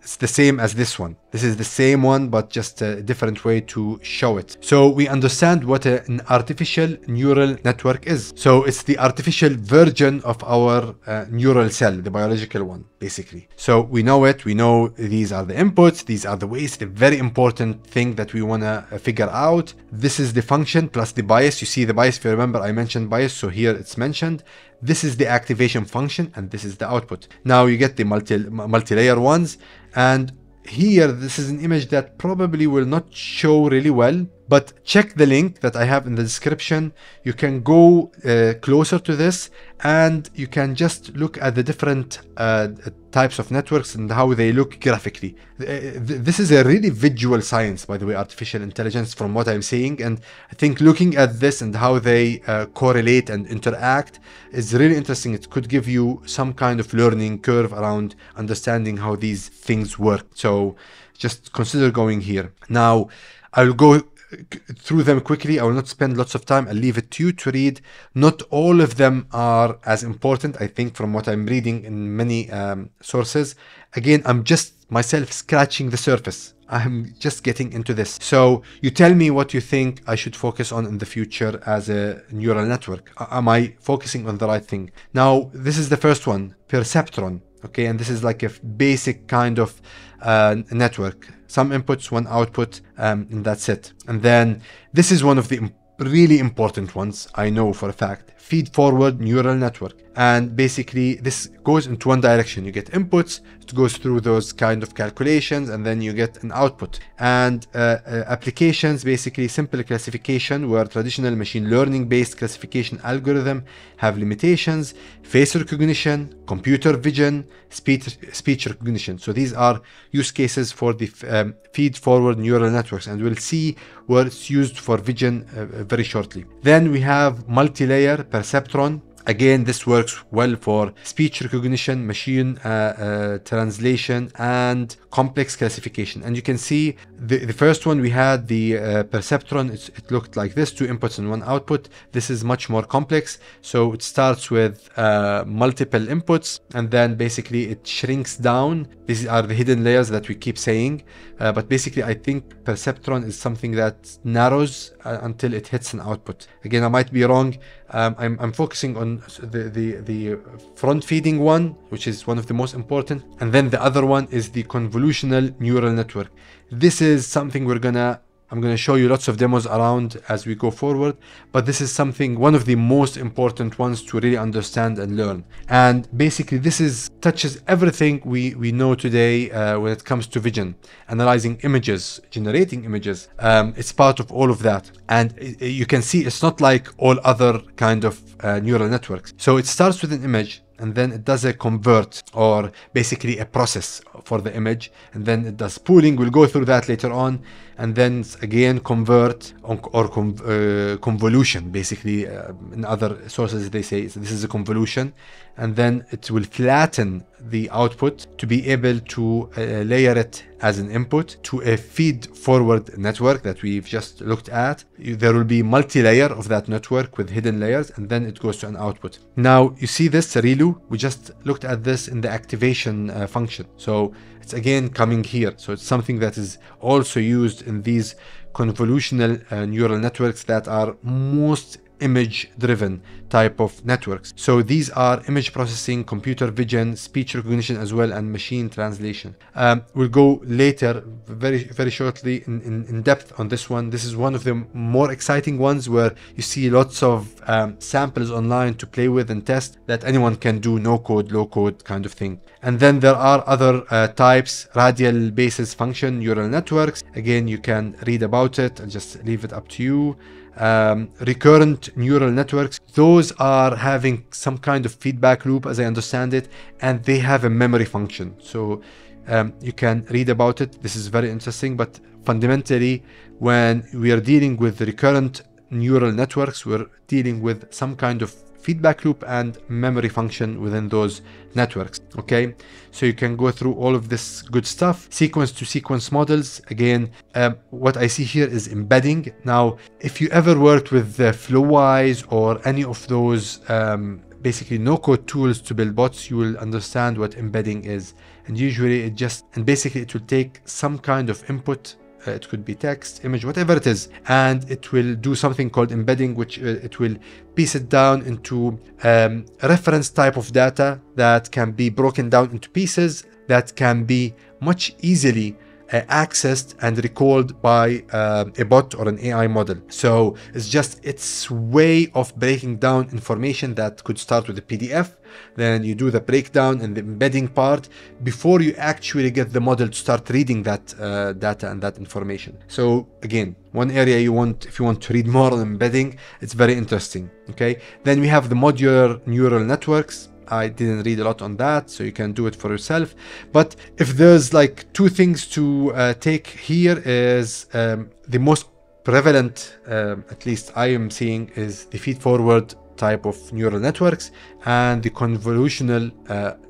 A: It's the same as this one. This is the same one, but just a different way to show it. So we understand what an artificial neural network is. So it's the artificial version of our neural cell, the biological one, basically. So we know it. We know these are the inputs. These are the weights, the very important thing that we want to figure out. This is the function plus the bias. You see the bias, if you remember, I mentioned bias. So here it's mentioned. This is the activation function, and this is the output. Now you get the multi-layer ones, and here this is an image that probably will not show really well, but check the link that I have in the description. You can go closer to this, and you can just look at the different types of networks and how they look graphically. This is a really visual science, by the way, artificial intelligence, from what I'm saying, and I think looking at this and how they correlate and interact is really interesting. It could give you some kind of learning curve around understanding how these things work. So just consider going here. Now, I'll go through them quickly. I will not spend lots of time. I'll leave it to you to read. Not all of them are as important, I think, from what I'm reading in many sources. Again, I'm just myself scratching the surface. I'm just getting into this. So you tell me what you think I should focus on in the future as a neural network. Am I focusing on the right thing? Now, this is the first one, perceptron. Okay, and this is like a basic kind of network. Some inputs, one output, and that's it. And then this is one of the really important ones, I know for a fact. Feed-forward neural network. And basically, this goes into one direction. You get inputs, it goes through those kind of calculations, and then you get an output. And applications, basically simple classification, where traditional machine learning-based classification algorithm have limitations, face recognition, computer vision, speech recognition. So these are use cases for the feed-forward neural networks, and we'll see where it's used for vision very shortly. Then we have multi-layer perceptron. Again, this works well for speech recognition, machine translation, and complex classification. And you can see the first one we had, the perceptron, it looked like this, 2 inputs and 1 output. This is much more complex. So it starts with multiple inputs, and then basically it shrinks down. These are the hidden layers that we keep saying. But basically, I think perceptron is something that narrows until it hits an output. Again, I might be wrong. I'm focusing on the front feeding one, which is one of the most important, and then the other one is the convolutional neural network. This is something I'm gonna show you lots of demos around as we go forward, but this is one of the most important ones to really understand and learn. And basically this touches everything we know today when it comes to vision, analyzing images, generating images. It's part of all of that. And you can see it's not like all other kind of neural networks. So it starts with an image, and then it does a convert, or basically a process for the image, and then it does pooling. We'll go through that later on, and then again convert or convolution. Basically, in other sources they say this is a convolution, and then it will flatten the output to be able to layer it as an input to a feed-forward network that we've just looked at. There will be multi-layer of that network with hidden layers, and then it goes to an output. Now, you see this ReLU? We just looked at this in the activation function. So it's again coming here. So it's something that is also used in these convolutional neural networks that are most image-driven type of networks. So these are image processing, computer vision, speech recognition as well, and machine translation. We'll go later, very shortly, in depth on this one. This is one of the more exciting ones where you see lots of samples online to play with and test that anyone can do, no code, low code kind of thing. And then there are other types, radial basis function neural networks. Again, you can read about it. I'll just leave it up to you. Recurrent neural networks, those are having some kind of feedback loop, as I understand it, and they have a memory function. So you can read about it. This is very interesting, but fundamentally, when we are dealing with recurrent neural networks, we're dealing with some kind of feedback loop and memory function within those networks. Okay, so you can go through all of this good stuff. Sequence to sequence models, again, what I see here is embedding. Now, if you ever worked with Flowise or any of those basically no-code tools to build bots, you will understand what embedding is. And usually basically it will take some kind of input. It could be text, image, whatever it is, and it will do something called embedding, which it will piece it down into a reference type of data that can be broken down into pieces that can be much easily accessed and recalled by a bot or an AI model. So it's way of breaking down information that could start with a PDF. Then you do the breakdown and the embedding part before you actually get the model to start reading that data and that information. So again, one area if you want to read more on embedding, it's very interesting. Okay, then we have the modular neural networks. I didn't read a lot on that, so you can do it for yourself. But if there's like two things to take here, is the most prevalent, at least I am seeing, is the feed-forward type of neural networks and the convolutional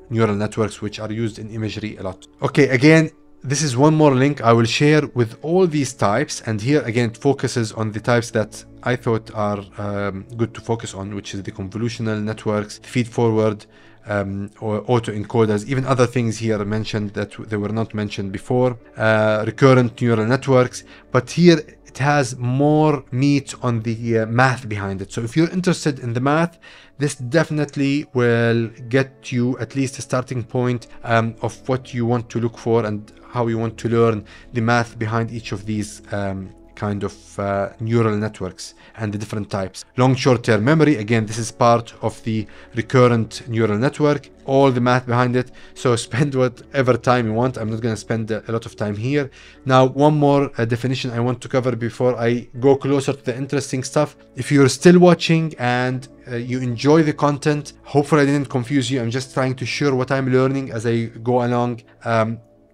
A: neural networks, which are used in imagery a lot. Okay, again, this is one more link I will share with all these types, and here again it focuses on the types that I thought are good to focus on, which is the convolutional networks, feed forward, or autoencoders, even other things here mentioned that they were not mentioned before, recurrent neural networks, but here it has more meat on the math behind it. So if you're interested in the math, this definitely will get you at least a starting point of what you want to look for and how you want to learn the math behind each of these kind of neural networks and the different types. Long short-term memory, again, this is part of the recurrent neural network, all the math behind it. So spend whatever time you want. I'm not going to spend a lot of time here. Now, one more definition I want to cover before I go closer to the interesting stuff. If you're still watching and you enjoy the content, hopefully I didn't confuse you. I'm just trying to share what I'm learning as I go along.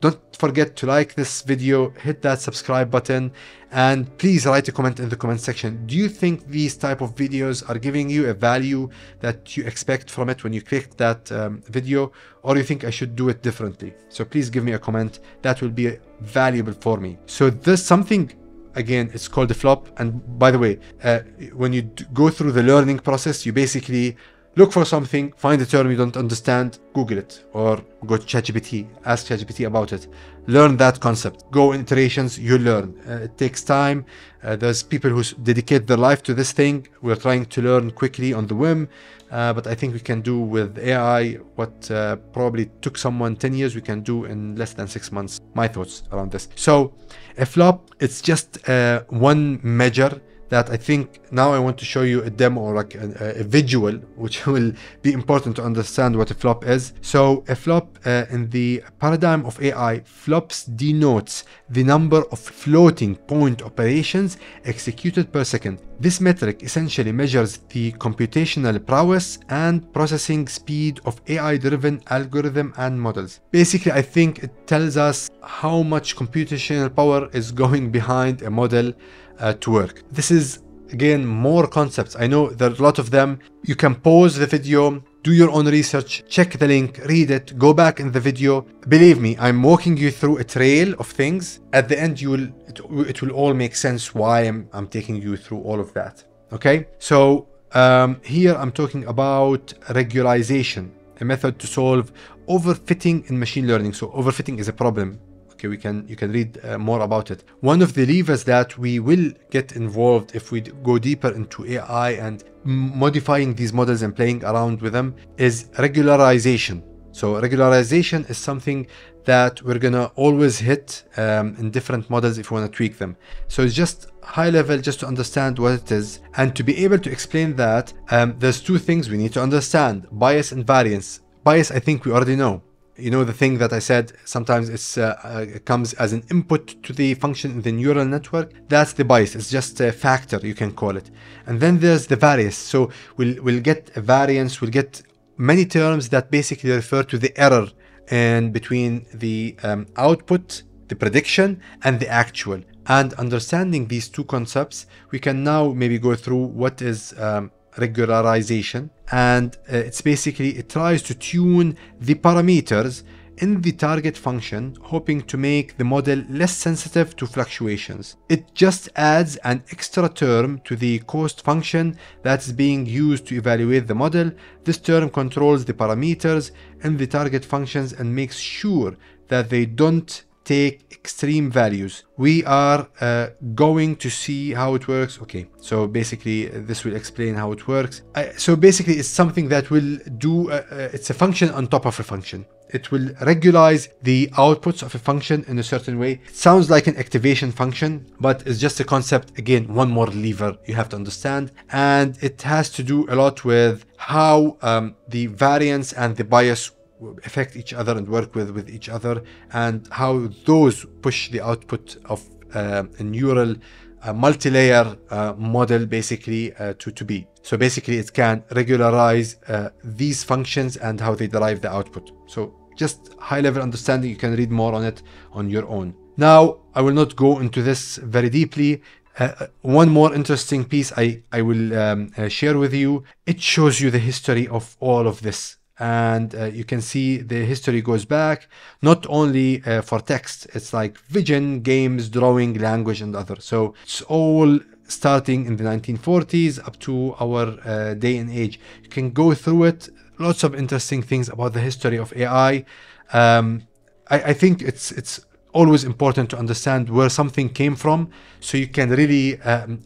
A: Don't forget to like this video, hit that subscribe button, and please write a comment in the comment section. Do you think these type of videos are giving you a value that you expect from it when you click that video, or you think I should do it differently? So please give me a comment. That will be valuable for me. So there's something, again, it's called a flop. And by the way, when you go through the learning process, you basically look for something, find a term you don't understand, Google it, or go to ChatGPT, ask ChatGPT about it. Learn that concept. Go in iterations, you learn. It takes time. There's people who dedicate their life to this thing. We're trying to learn quickly on the whim, but I think we can do with AI what probably took someone 10 years, we can do in less than 6 months. My thoughts around this. So a flop, it's just one measure that I think now I want to show you a demo, or like a visual, which will be important to understand what a flop is. So a flop in the paradigm of AI, flops denotes the number of floating point operations executed per second. This metric essentially measures the computational prowess and processing speed of AI-driven algorithm and models. Basically, I think it tells us how much computational power is going behind a model to work. This is, again, more concepts. I know there are a lot of them. You can pause the video, do your own research, check the link, read it, go back in the video. Believe me, I'm walking you through a trail of things. At the end, it will all make sense why I'm taking you through all of that. Okay, so here I'm talking about regularization, a method to solve overfitting in machine learning. So overfitting is a problem. Okay, you can read more about it. One of the levers that we will get involved if we go deeper into AI and modifying these models and playing around with them is regularization. So regularization is something that we're gonna always hit in different models if we want to tweak them. So it's just high level, just to understand what it is. And to be able to explain that, there's two things we need to understand: bias and variance. Bias, I think we already know. You know, the thing that I said, sometimes it comes as an input to the function in the neural network. That's the bias. It's just a factor, you can call it. And then there's the variance. So we'll get a variance, we'll get many terms that basically refer to the error in between the output, the prediction, and the actual. And understanding these two concepts, we can now maybe go through what is regularization. And it's basically, it tries to tune the parameters in the target function, hoping to make the model less sensitive to fluctuations. It just adds an extra term to the cost function that's being used to evaluate the model. This term controls the parameters in the target functions and makes sure that they don't take extreme values. We are going to see how it works. Okay, so basically this will explain how it works. So basically it's something that will do, it's a function on top of a function. It will regularize the outputs of a function in a certain way. It sounds like an activation function, but it's just a concept. Again, one more lever you have to understand. And it has to do a lot with how the variance and the bias affect each other and work with each other, and how those push the output of a neural multi-layer model basically to be. So basically it can regularize these functions and how they derive the output. So just high level understanding, you can read more on it on your own. Now, I will not go into this very deeply. One more interesting piece I will share with you. It shows you the history of all of this. And you can see the history goes back not only for text, it's like vision, games, drawing, language, and other. So it's all starting in the 1940s up to our day and age. You can go through it, lots of interesting things about the history of AI. I think it's always important to understand where something came from, so you can really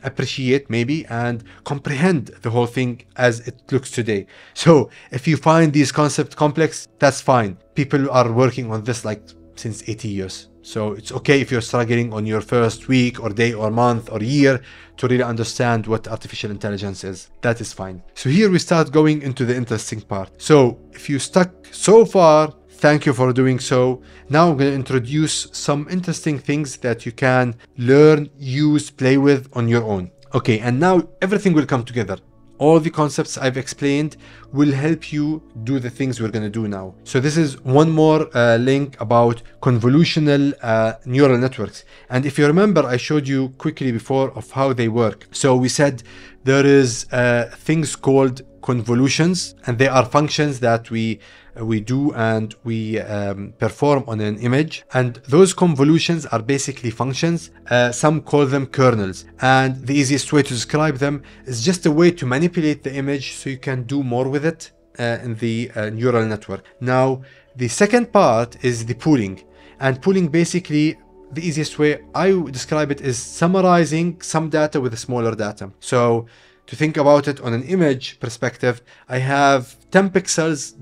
A: appreciate maybe and comprehend the whole thing as it looks today. So if you find these concepts complex, that's fine. People are working on this like since 80 years. So it's okay if you're struggling on your first week or day or month or year to really understand what artificial intelligence is. That is fine. So here we start going into the interesting part. So if you stuck so far, thank you for doing so. Now I'm going to introduce some interesting things that you can learn, use, play with on your own. Okay, and now everything will come together. All the concepts I've explained will help you do the things we're going to do now. So this is one more link about convolutional neural networks. And if you remember, I showed you quickly before of how they work. So we said there is things called convolutions, and they are functions that we do and we perform on an image, and those convolutions are basically functions. Some call them kernels, and the easiest way to describe them is just a way to manipulate the image so you can do more with it in the neural network. Now the second part is the pooling, and pooling basically, the easiest way I would describe it is summarizing some data with smaller data. So to think about it on an image perspective, I have 10 pixels.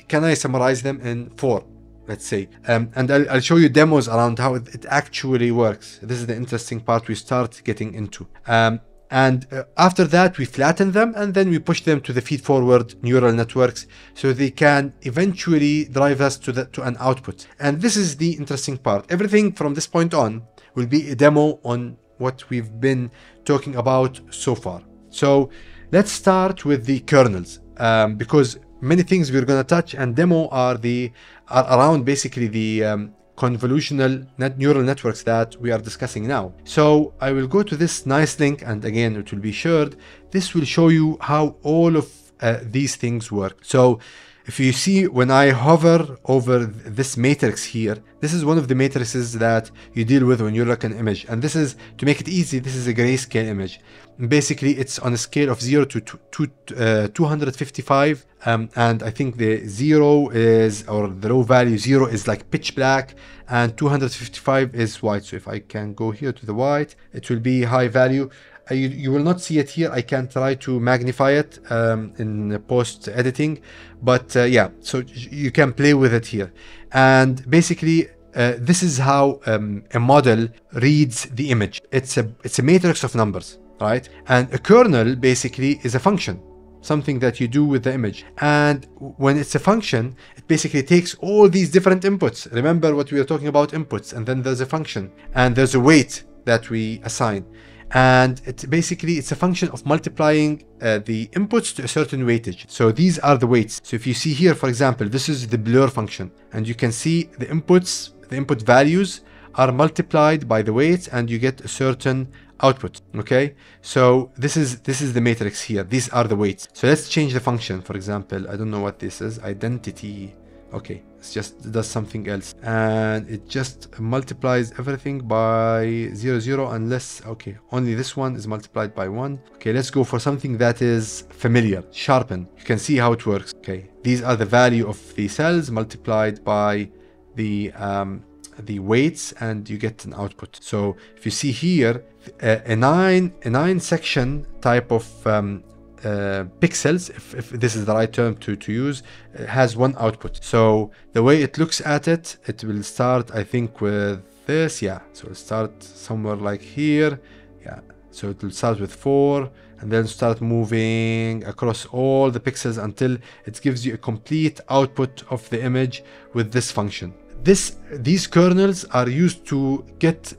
A: Can I summarize them in 4, let's say? And I'll show you demos around how it actually works. This is the interesting part we start getting into. And after that, we flatten them and then we push them to the feed-forward neural networks so they can eventually drive us to an output. And this is the interesting part. Everything from this point on will be a demo on what we've been talking about so far. So let's start with the kernels, because many things we're going to touch and demo are around basically the convolutional neural networks that we are discussing now. So I will go to this nice link, and again it will be shared. This will show you how all of these things work. So if you see, when I hover over this matrix here, this is one of the matrices that you deal with when you look at an image. And this is, to make it easy, this is a grayscale image. Basically, it's on a scale of 0 to 255. And I think the 0 is, or the low value 0 is like pitch black, and 255 is white. So if I can go here to the white, it will be high value. You will not see it here. I can try to magnify it in post editing, but yeah, so you can play with it here. And basically, this is how a model reads the image. It's a matrix of numbers, right? And a kernel basically is a function, something that you do with the image. And when it's a function, it basically takes all these different inputs. Remember what we were talking about, inputs, and then there's a function and there's a weight that we assign. And it's a function of multiplying the inputs to a certain weightage. So these are the weights. So if you see here, for example, this is the blur function, and you can see the inputs, the input values are multiplied by the weights, and you get a certain output. Okay, so this is the matrix here. These are the weights. So let's change the function. For example, I don't know what this is, identity. Okay, it does something else, and it just multiplies everything by 0 unless, okay, only this one is multiplied by 1. Okay, let's go for something that is familiar. Sharpen. You can see how it works. Okay, these are the value of the cells multiplied by the weights, and you get an output. So if you see here, a nine section type of pixels, if this is the right term to use, has one output. So the way it looks at it, it will start, I think, with this. Yeah, so it'll start somewhere like here. Yeah, so it will start with 4 and then start moving across all the pixels until it gives you a complete output of the image with this function. These kernels are used to get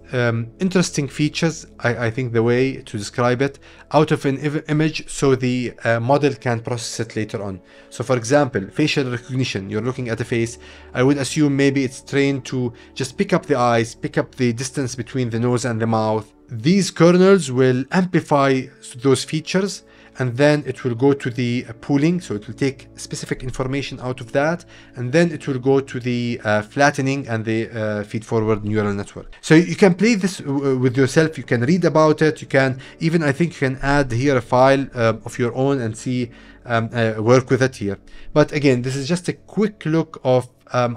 A: interesting features, I think the way to describe it, out of an image so the model can process it later on. So for example, facial recognition, you're looking at a face, I would assume maybe it's trained to just pick up the eyes, pick up the distance between the nose and the mouth. These kernels will amplify those features and then it will go to the pooling. So it will take specific information out of that, and then it will go to the flattening and the feed-forward neural network. So you can play this with yourself. You can read about it. You can even, I think you can add here a file of your own and see, work with it here. But again, this is just a quick look of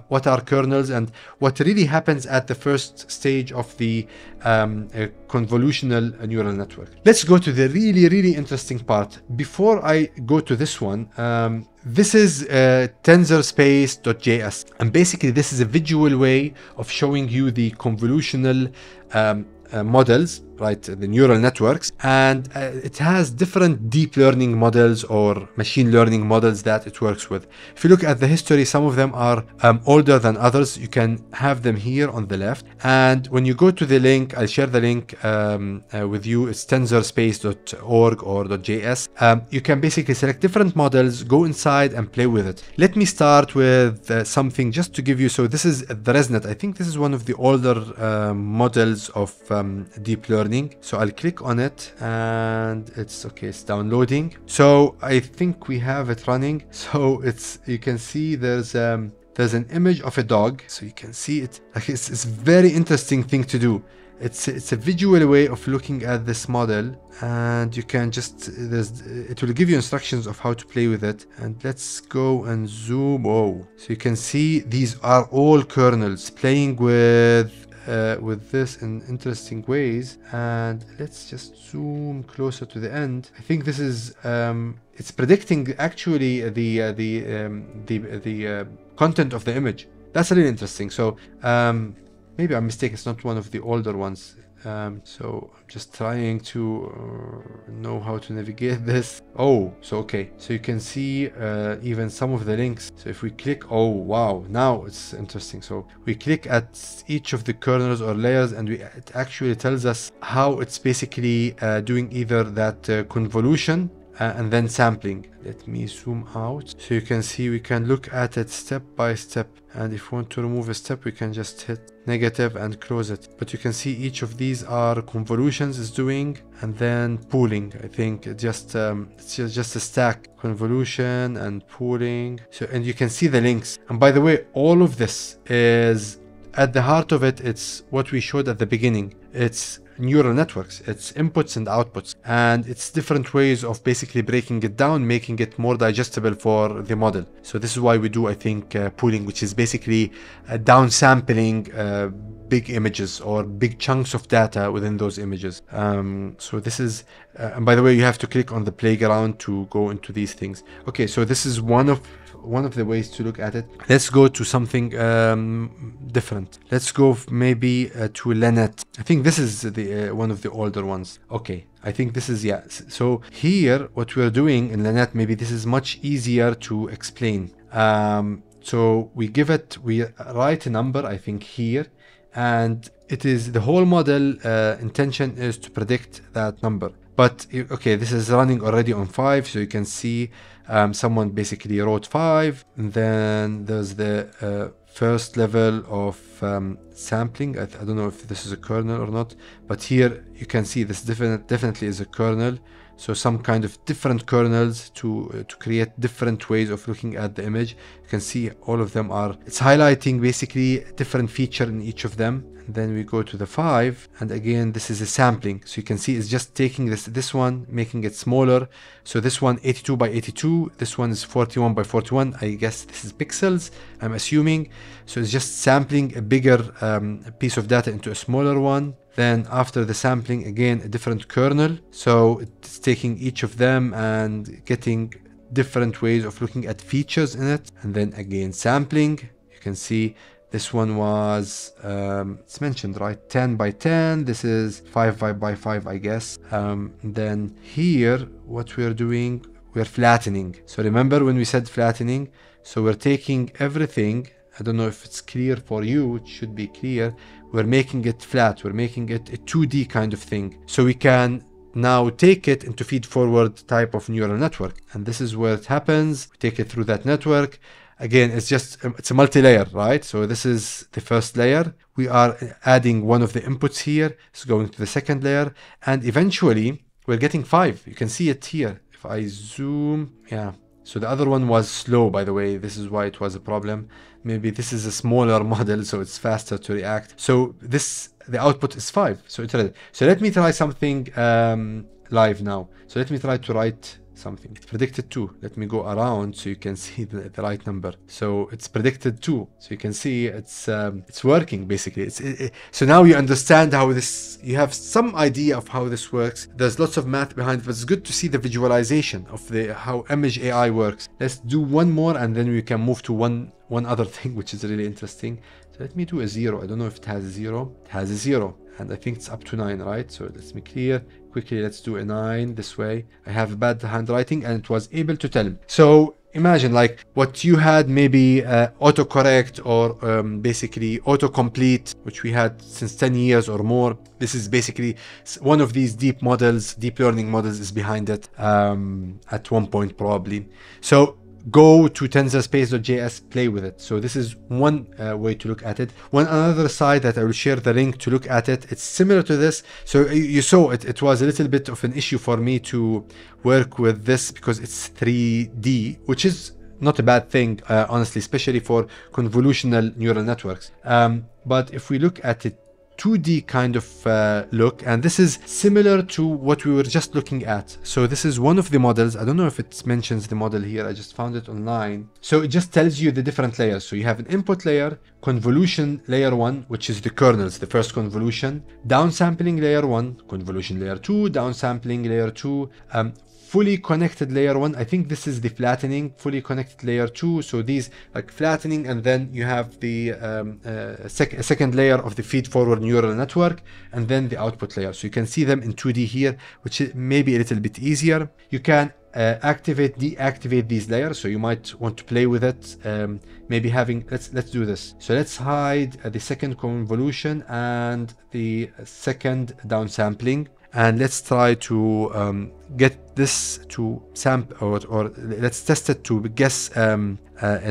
A: what are kernels and what really happens at the first stage of the convolutional neural network. Let's go to the really interesting part. Before I go to this one, this is tensorspace.js, and basically this is a visual way of showing you the convolutional models, right, the neural networks, and it has different deep learning models or machine learning models that it works with. If you look at the history, some of them are older than others. You can have them here on the left, and when you go to the link, I'll share the link with you. It's tensorspace.org or .js. You can basically select different models, go inside and play with it. Let me start with something just to give you. So this is the ResNet. I think this is one of the older models of deep learning. So I'll click on it and it's okay, it's downloading. So I think we have it running. So you can see there's an image of a dog. So you can see it. It's a very interesting thing to do. It's a visual way of looking at this model, and you can just, it will give you instructions of how to play with it. And let's go and zoom. Oh, so you can see these are all kernels playing with this in interesting ways. And let's just zoom closer to the end. I think this is it's predicting actually the content of the image. That's really interesting. So maybe I'm mistaken, it's not one of the older ones. So I'm just trying to know how to navigate this. Oh, so okay, so you can see even some of the links. So if we click, oh wow, now it's interesting. So we click at each of the kernels or layers, and it actually tells us how it's basically doing either that convolution and then sampling. Let me zoom out. So you can see we can look at it step by step, and if we want to remove a step, we can just hit negative and close it. But you can see each of these are convolutions is doing, and then pooling. I think it's just a stack, convolution and pooling. So, and you can see the links. And by the way, all of this is at the heart of it. It's what we showed at the beginning. It's neural networks, it's inputs and outputs, and it's different ways of basically breaking it down, making it more digestible for the model. So this is why we do, I think, pooling, which is basically downsampling big images or big chunks of data within those images. So this is, and by the way, you have to click on the playground to go into these things. Okay, so this is one of the ways to look at it. Let's go to something different. Let's go maybe to LeNet. I think this is the one of the older ones. Okay, I think this is, yeah. So here, what we're doing in LeNet, maybe this is much easier to explain. So we write a number, I think here, and it is the whole model intention is to predict that number. But okay, this is running already on 5, so you can see someone basically wrote 5, and then there's the first level of sampling. I don't know if this is a kernel or not, but here you can see this definitely is a kernel. So some kind of different kernels to create different ways of looking at the image. You can see all of them are, it's highlighting basically a different feature in each of them. And then we go to the 5, and again this is a sampling. So you can see it's just taking this one, making it smaller. So this one 82 by 82, this one is 41 by 41. I guess this is pixels, I'm assuming. So it's just sampling a bigger piece of data into a smaller one. Then after the sampling, again a different kernel. So it's taking each of them and getting different ways of looking at features in it. And then again sampling. You can see this one was, it's mentioned, right? 10 by 10. This is 5 by 5, I guess. Then here, what we're doing, we're flattening. So remember when we said flattening? So we're taking everything. I don't know if it's clear for you. It should be clear. We're making it flat. We're making it a 2D kind of thing. So we can now take it into feed-forward type of neural network. And this is where it happens. We take it through that network. Again, it's a multi-layer, right? So this is the first layer. We are adding one of the inputs here. It's going to the second layer. And eventually, we're getting 5. You can see it here. if I zoom, yeah. So the other one was slow, by the way. This is why it was a problem. Maybe this is a smaller model, so it's faster to react. So the output is 5. So it's ready. So let me try something live now. So let me try to write something. It's predicted 2. Let me go around so you can see the right number. So it's predicted 2. So you can see it's working basically. So now you understand how this, you have some idea of how this works. There's lots of math behind it, but it's good to see the visualization of how image AI works. Let's do one more and then we can move to one other thing which is really interesting. So let me do a 0. I don't know if it has a 0. It has a 0. And I think it's up to 9, right? So let's make clear. Quickly, let's do a 9 this way. I have a bad handwriting and it was able to tell me. So imagine like what you had, maybe autocorrect or basically autocomplete, which we had since 10 years or more. This is basically one of these deep learning models is behind it at one point probably. So go to tensorspace.js, play with it. So this is one way to look at it. Another side that I will share the link to look at it. It's similar to this. So you saw it was a little bit of an issue for me to work with this because it's 3D, which is not a bad thing, honestly, especially for convolutional neural networks. But if we look at it 2D kind of look, and this is similar to what we were just looking at. So this is one of the models. I don't know if it mentions the model here. I just found it online. So it just tells you the different layers. So you have an input layer, convolution layer 1, which is the kernels, the first convolution, downsampling layer 1, convolution layer 2, downsampling layer 2, fully connected layer 1. I think this is the flattening, fully connected layer 2. So these like flattening, and then you have the second layer of the feed forward neural network, and then the output layer. So you can see them in 2D here, which is maybe a little bit easier. You can activate, deactivate these layers. So you might want to play with it. Maybe having, let's do this. So let's hide the second convolution and the second downsampling. And let's try to get this to sample, or let's test it to guess a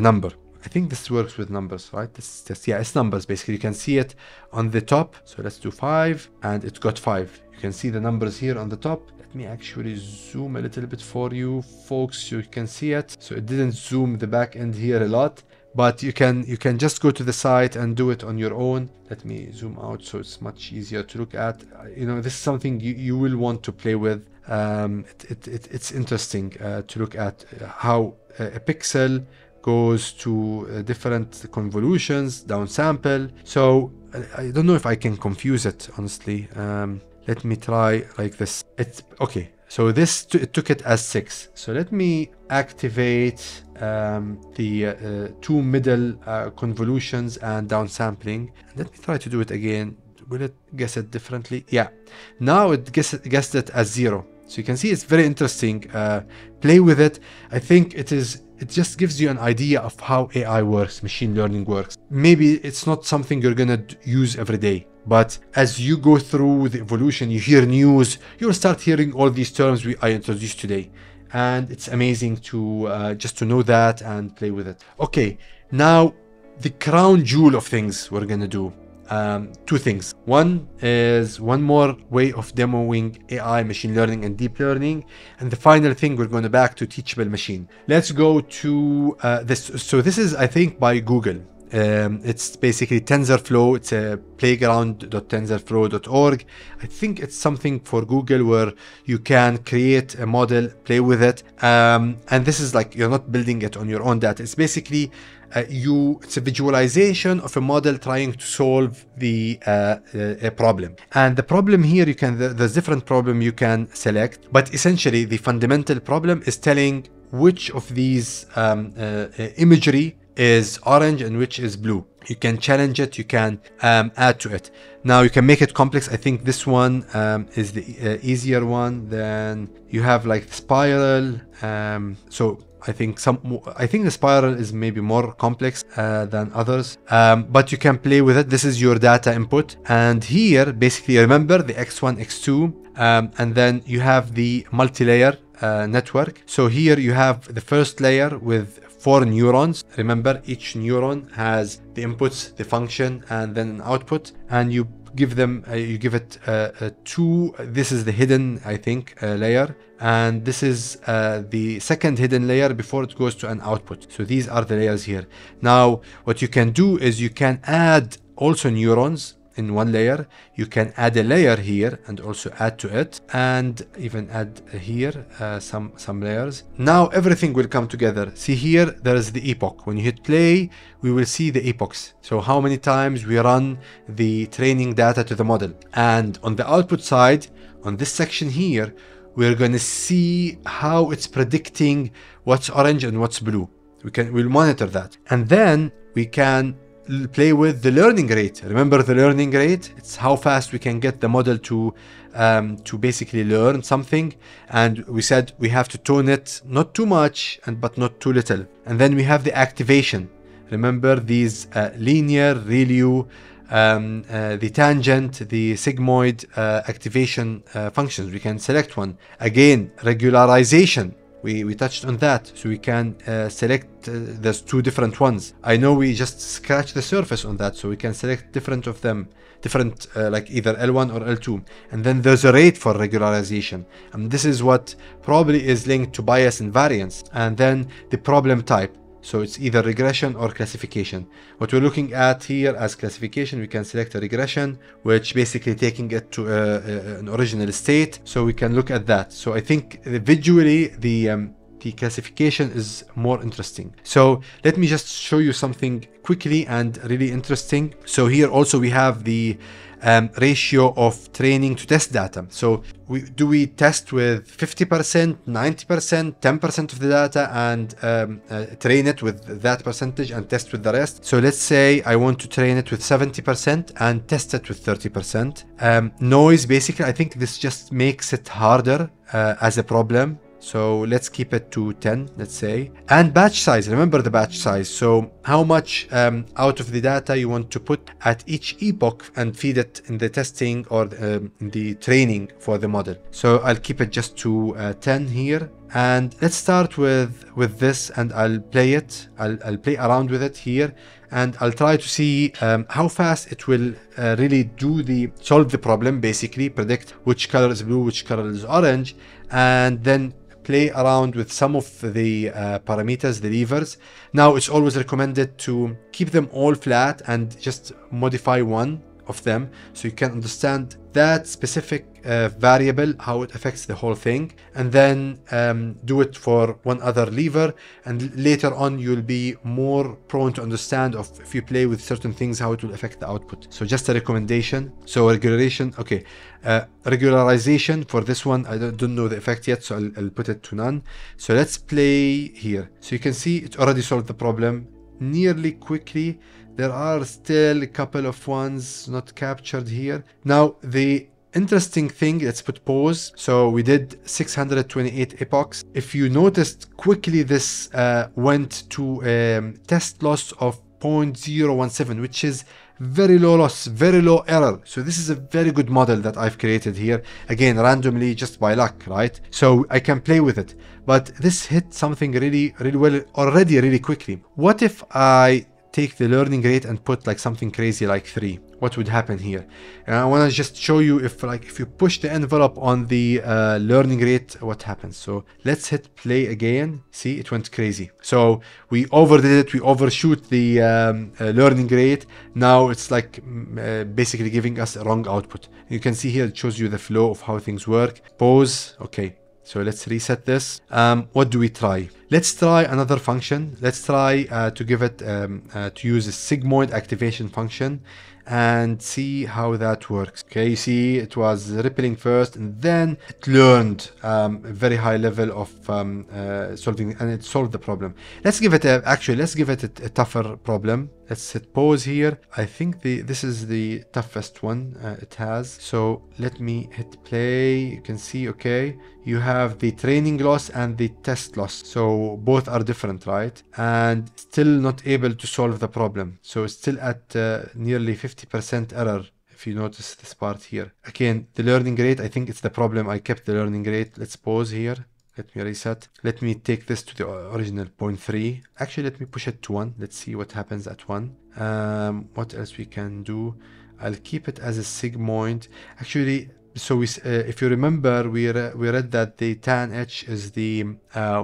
A: number. I think this works with numbers, right? This is just, yeah, it's numbers basically. You can see it on the top. So let's do 5, and it got 5. You can see the numbers here on the top. Let me actually zoom a little bit for you folks so you can see it. So it didn't zoom the back end here a lot, but you can just go to the site and do it on your own. Let me zoom out so it's much easier to look at. You know, this is something you will want to play with. It's interesting to look at how a pixel goes to different convolutions, downsample. So I don't know if I can confuse it, honestly. Let me try like this. It's okay. So it took it as 6. So let me activate the 2 middle convolutions and downsampling. Let me try to do it again. Will it guess it differently? Yeah. Now it guessed it as 0. So you can see it's very interesting. Play with it. I think it just gives you an idea of how AI works, machine learning works. Maybe it's not something you're gonna use every day, but as you go through the evolution, you hear news, you'll start hearing all these terms I introduced today. And it's amazing to just to know that and play with it. Okay, now the crown jewel of things we're gonna do. 2 things. One is one more way of demoing AI, machine learning, and deep learning. And the final thing, we're going back to teachable machine. Let's go to this. So this is, I think, by Google. It's basically TensorFlow. It's a playground.tensorflow.org. I think it's something for Google where you can create a model, play with it. And this is like, you're not building it on your own data. It's basically it's a visualization of a model trying to solve a problem. And the problem here, there's different problem you can select, but essentially the fundamental problem is telling which of these imagery is orange and which is blue. You can challenge it, you can add to it. Now you can make it complex. I think this one is the easier one. Then you have like the spiral. So I think the spiral is maybe more complex than others, but you can play with it. This is your data input, and here basically remember the x1, x2, and then you have the multi-layer network. So here you have the first layer with 4 neurons. Remember, each neuron has the inputs, the function, and then an output, and you give them, you give it two. This is the hidden, I think, layer, and this is the second hidden layer before it goes to an output. So these are the layers here. Now, what you can do is you can add also neurons in one layer. You can add a layer here and also add to it, and even add here some layers. Now everything will come together. See here, there is the epoch. When you hit play, we will see the epochs. So how many times we run the training data to the model. And on the output side, on this section here, we're going to see how it's predicting what's orange and what's blue. We'll monitor that, and then we can play with the learning rate. Remember the learning rate? It's how fast we can get the model to basically learn something. And we said we have to tone it not too much but not too little. And then we have the activation. Remember these linear, ReLU, the tangent, the sigmoid activation functions. We can select one. Again, regularization. We touched on that, so we can select there's two different ones. I know we just scratched the surface on that, so we can select different of them, different like either L1 or L2. And then there's a rate for regularization, and this is what probably is linked to bias and variance. And then the problem type. So it's either regression or classification. What we're looking at here as classification, we can select a regression, which basically taking it to an original state. So we can look at that. So I think visually the classification is more interesting. So let me just show you something quickly and really interesting. So here also we have the ratio of training to test data. So we test with 50%, 90%, 10% of the data, and train it with that percentage and test with the rest. So let's say I want to train it with 70% and test it with 30%. Noise, basically, I think this just makes it harder as a problem. So let's keep it to 10, let's say. And batch size, remember the batch size. So how much out of the data you want to put at each epoch and feed it in the testing or in the training for the model. So I'll keep it just to 10 here. And let's start with this, and I'll play it. I'll play around with it here, and I'll try to see how fast it will really solve the problem, basically predict which color is blue, which color is orange, and then play around with some of the parameters, the levers. Now it's always recommended to keep them all flat and just modify one of them so you can understand that specific variable, how it affects the whole thing, and then do it for one other lever, and later on you'll be more prone to understand of if you play with certain things how it will affect the output. So just a recommendation. So regularization, okay, regularization for this one, I don't know the effect yet, so I'll put it to none. So let's play here. So you can see it already solved the problem nearly quickly. There are still a couple of ones not captured here. Now the interesting thing, let's put pause. So we did 628 epochs. If you noticed quickly, this went to test loss of 0.017, which is very low loss, very low error. So this is a very good model that I've created here, again randomly, just by luck, right? So I can play with it, but this hit something really well already really quickly. What if I take the learning rate and put like something crazy like 3? What would happen here? And I want to just show you if you push the envelope on the learning rate, what happens. So let's hit play again. See, it went crazy. So we overdid it, we overshoot the learning rate. Now it's like basically giving us a wrong output. You can see here it shows you the flow of how things work. Pause. Okay, so let's reset this. What do we try? Let's try another function. Let's try to give it to use a sigmoid activation function and see how that works. Okay, you see it was rippling first, and then it learned a very high level of solving, and it solved the problem. Let's give it a tougher problem. Let's hit pause here. I think this is the toughest one it has. So let me hit play. You can see, okay, you have the training loss and the test loss. So both are different, right? And still not able to solve the problem. So it's still at nearly 50% error. If you notice this part here. Again, the learning rate, I think it's the problem. I kept the learning rate. Let's pause here. Let me reset. Let me take this to the original 0.3. Actually, let me push it to 1. Let's see what happens at 1. What else we can do? I'll keep it as a sigmoid. Actually, so if you remember, we read that the tan-H is the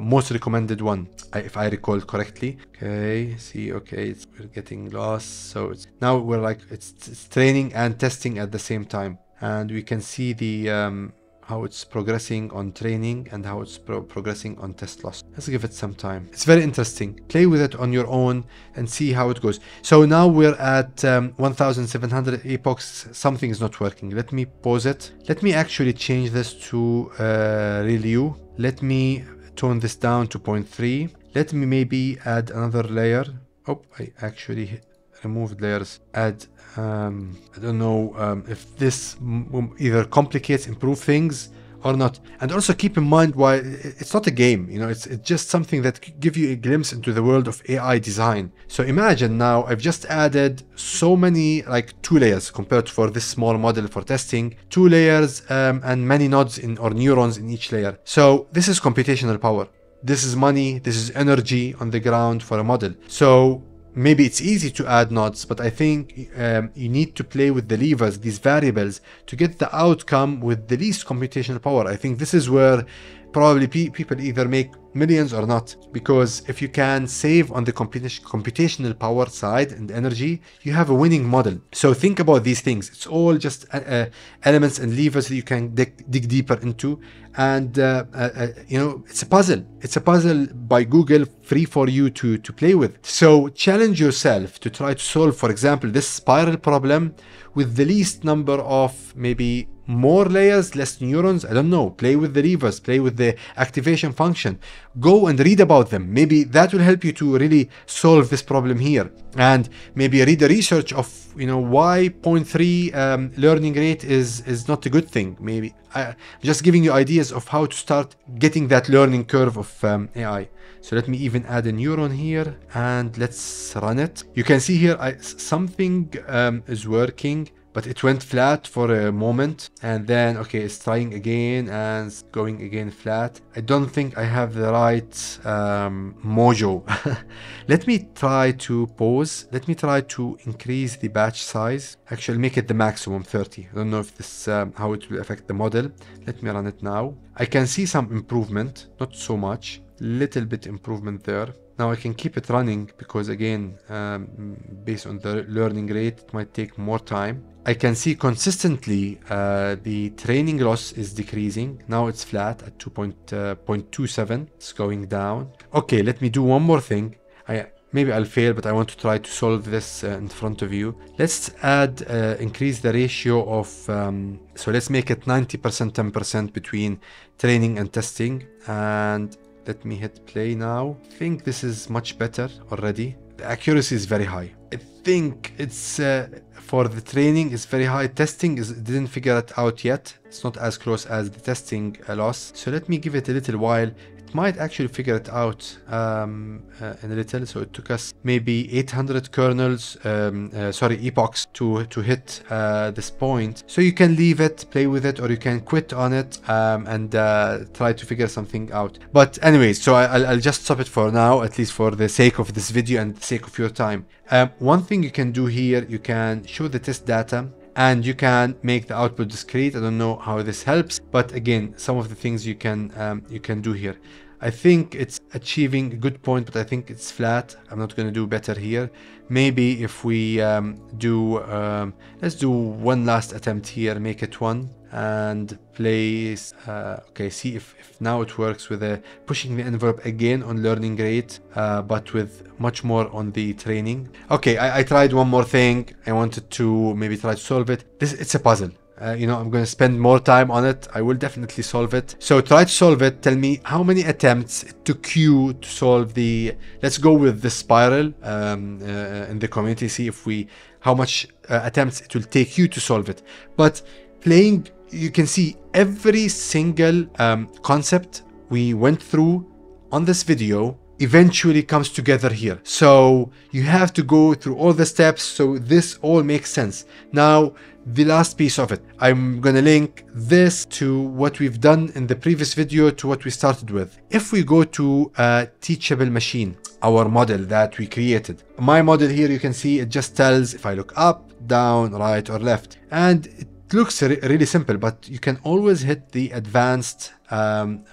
A: most recommended one, if I recall correctly. Okay, see, okay, we're getting lost. So now we're like, it's training and testing at the same time. And we can see the how it's progressing on training and how it's progressing on test loss. Let's give it some time. It's very interesting. Play with it on your own and see how it goes. So now we're at 1700 epochs. Something is not working. Let me pause it. Let me actually change this to ReLU. Let me tone this down to 0.3. Let me maybe add another layer. Oh, I actually removed layers. Add I don't know if this either complicates, improve things or not. And also keep in mind why it's not a game, you know, it's just something that give you a glimpse into the world of AI design. So imagine now I've just added so many, like 2 layers compared to for this small model for testing, 2 layers and many nodes or neurons in each layer. So this is computational power. This is money, this is energy on the ground for a model. So maybe it's easy to add nodes, but I think you need to play with the levers, these variables, to get the outcome with the least computational power. I think this is where probably people either make millions or not, because if you can save on the computational power side and energy, you have a winning model. So think about these things. It's all just elements and levers that you can dig deeper into. And you know, it's a puzzle. It's a puzzle by Google, free for you to play with. So challenge yourself to try to solve, for example, this spiral problem with the least number of maybe more layers, less neurons. I don't know. Play with the levers, play with the activation function. Go and read about them. Maybe that will help you to really solve this problem here. And maybe read the research of, you know, why 0.3 learning rate is not a good thing. Maybe I'm just giving you ideas of how to start getting that learning curve of AI. So let me even add a neuron here and let's run it. You can see here something is working, but it went flat for a moment, and then okay, it's trying again and it's going again flat. I don't think I have the right mojo. Let me try to pause. Let me try to increase the batch size. Actually make it the maximum 30. I don't know if this how it will affect the model. Let me run it now. I can see some improvement, not so much, little bit improvement there. Now I can keep it running because again, based on the learning rate, it might take more time. I can see consistently the training loss is decreasing. Now it's flat at 2.27. It's going down. Okay, let me do one more thing. Maybe I'll fail, but I want to try to solve this in front of you. Let's add, increase the ratio of, so let's make it 90%, 10% between training and testing. And let me hit play now. I think this is much better already. The accuracy is very high. I think it's for the training is very high. Testing didn't figure it out yet. It's not as close as the testing loss. So let me give it a little while. It might actually figure it out in a little. So it took us maybe 800 kernels, epochs to hit this point. So you can leave it, play with it, or you can quit on it and try to figure something out. But anyways, so I'll just stop it for now, at least for the sake of this video and the sake of your time. One thing you can do here, you can show the test data and you can make the output discrete. I don't know how this helps, but again, some of the things you can do here. I think it's achieving a good point, but I think it's flat. I'm not going to do better here. Maybe if we let's do one last attempt here, make it 1 and place, okay, see if now it works with pushing the envelope again on learning rate, but with much more on the training. Okay, I tried one more thing. I wanted to maybe try to solve it. It's a puzzle. You know, I'm going to spend more time on it. I will definitely solve it. So try to solve it. Tell me how many attempts it took you to solve the, let's go with the spiral in the community, see if how much attempts it will take you to solve it. But playing, you can see every single concept we went through on this video eventually comes together here. So you have to go through all the steps so this all makes sense. Now, the last piece of it, I'm gonna link this to what we've done in the previous video to what we started with. If we go to a teachable machine, our model that we created, my model here, you can see it just tells if I look up, down, right, or left. And it looks really simple, but you can always hit the advanced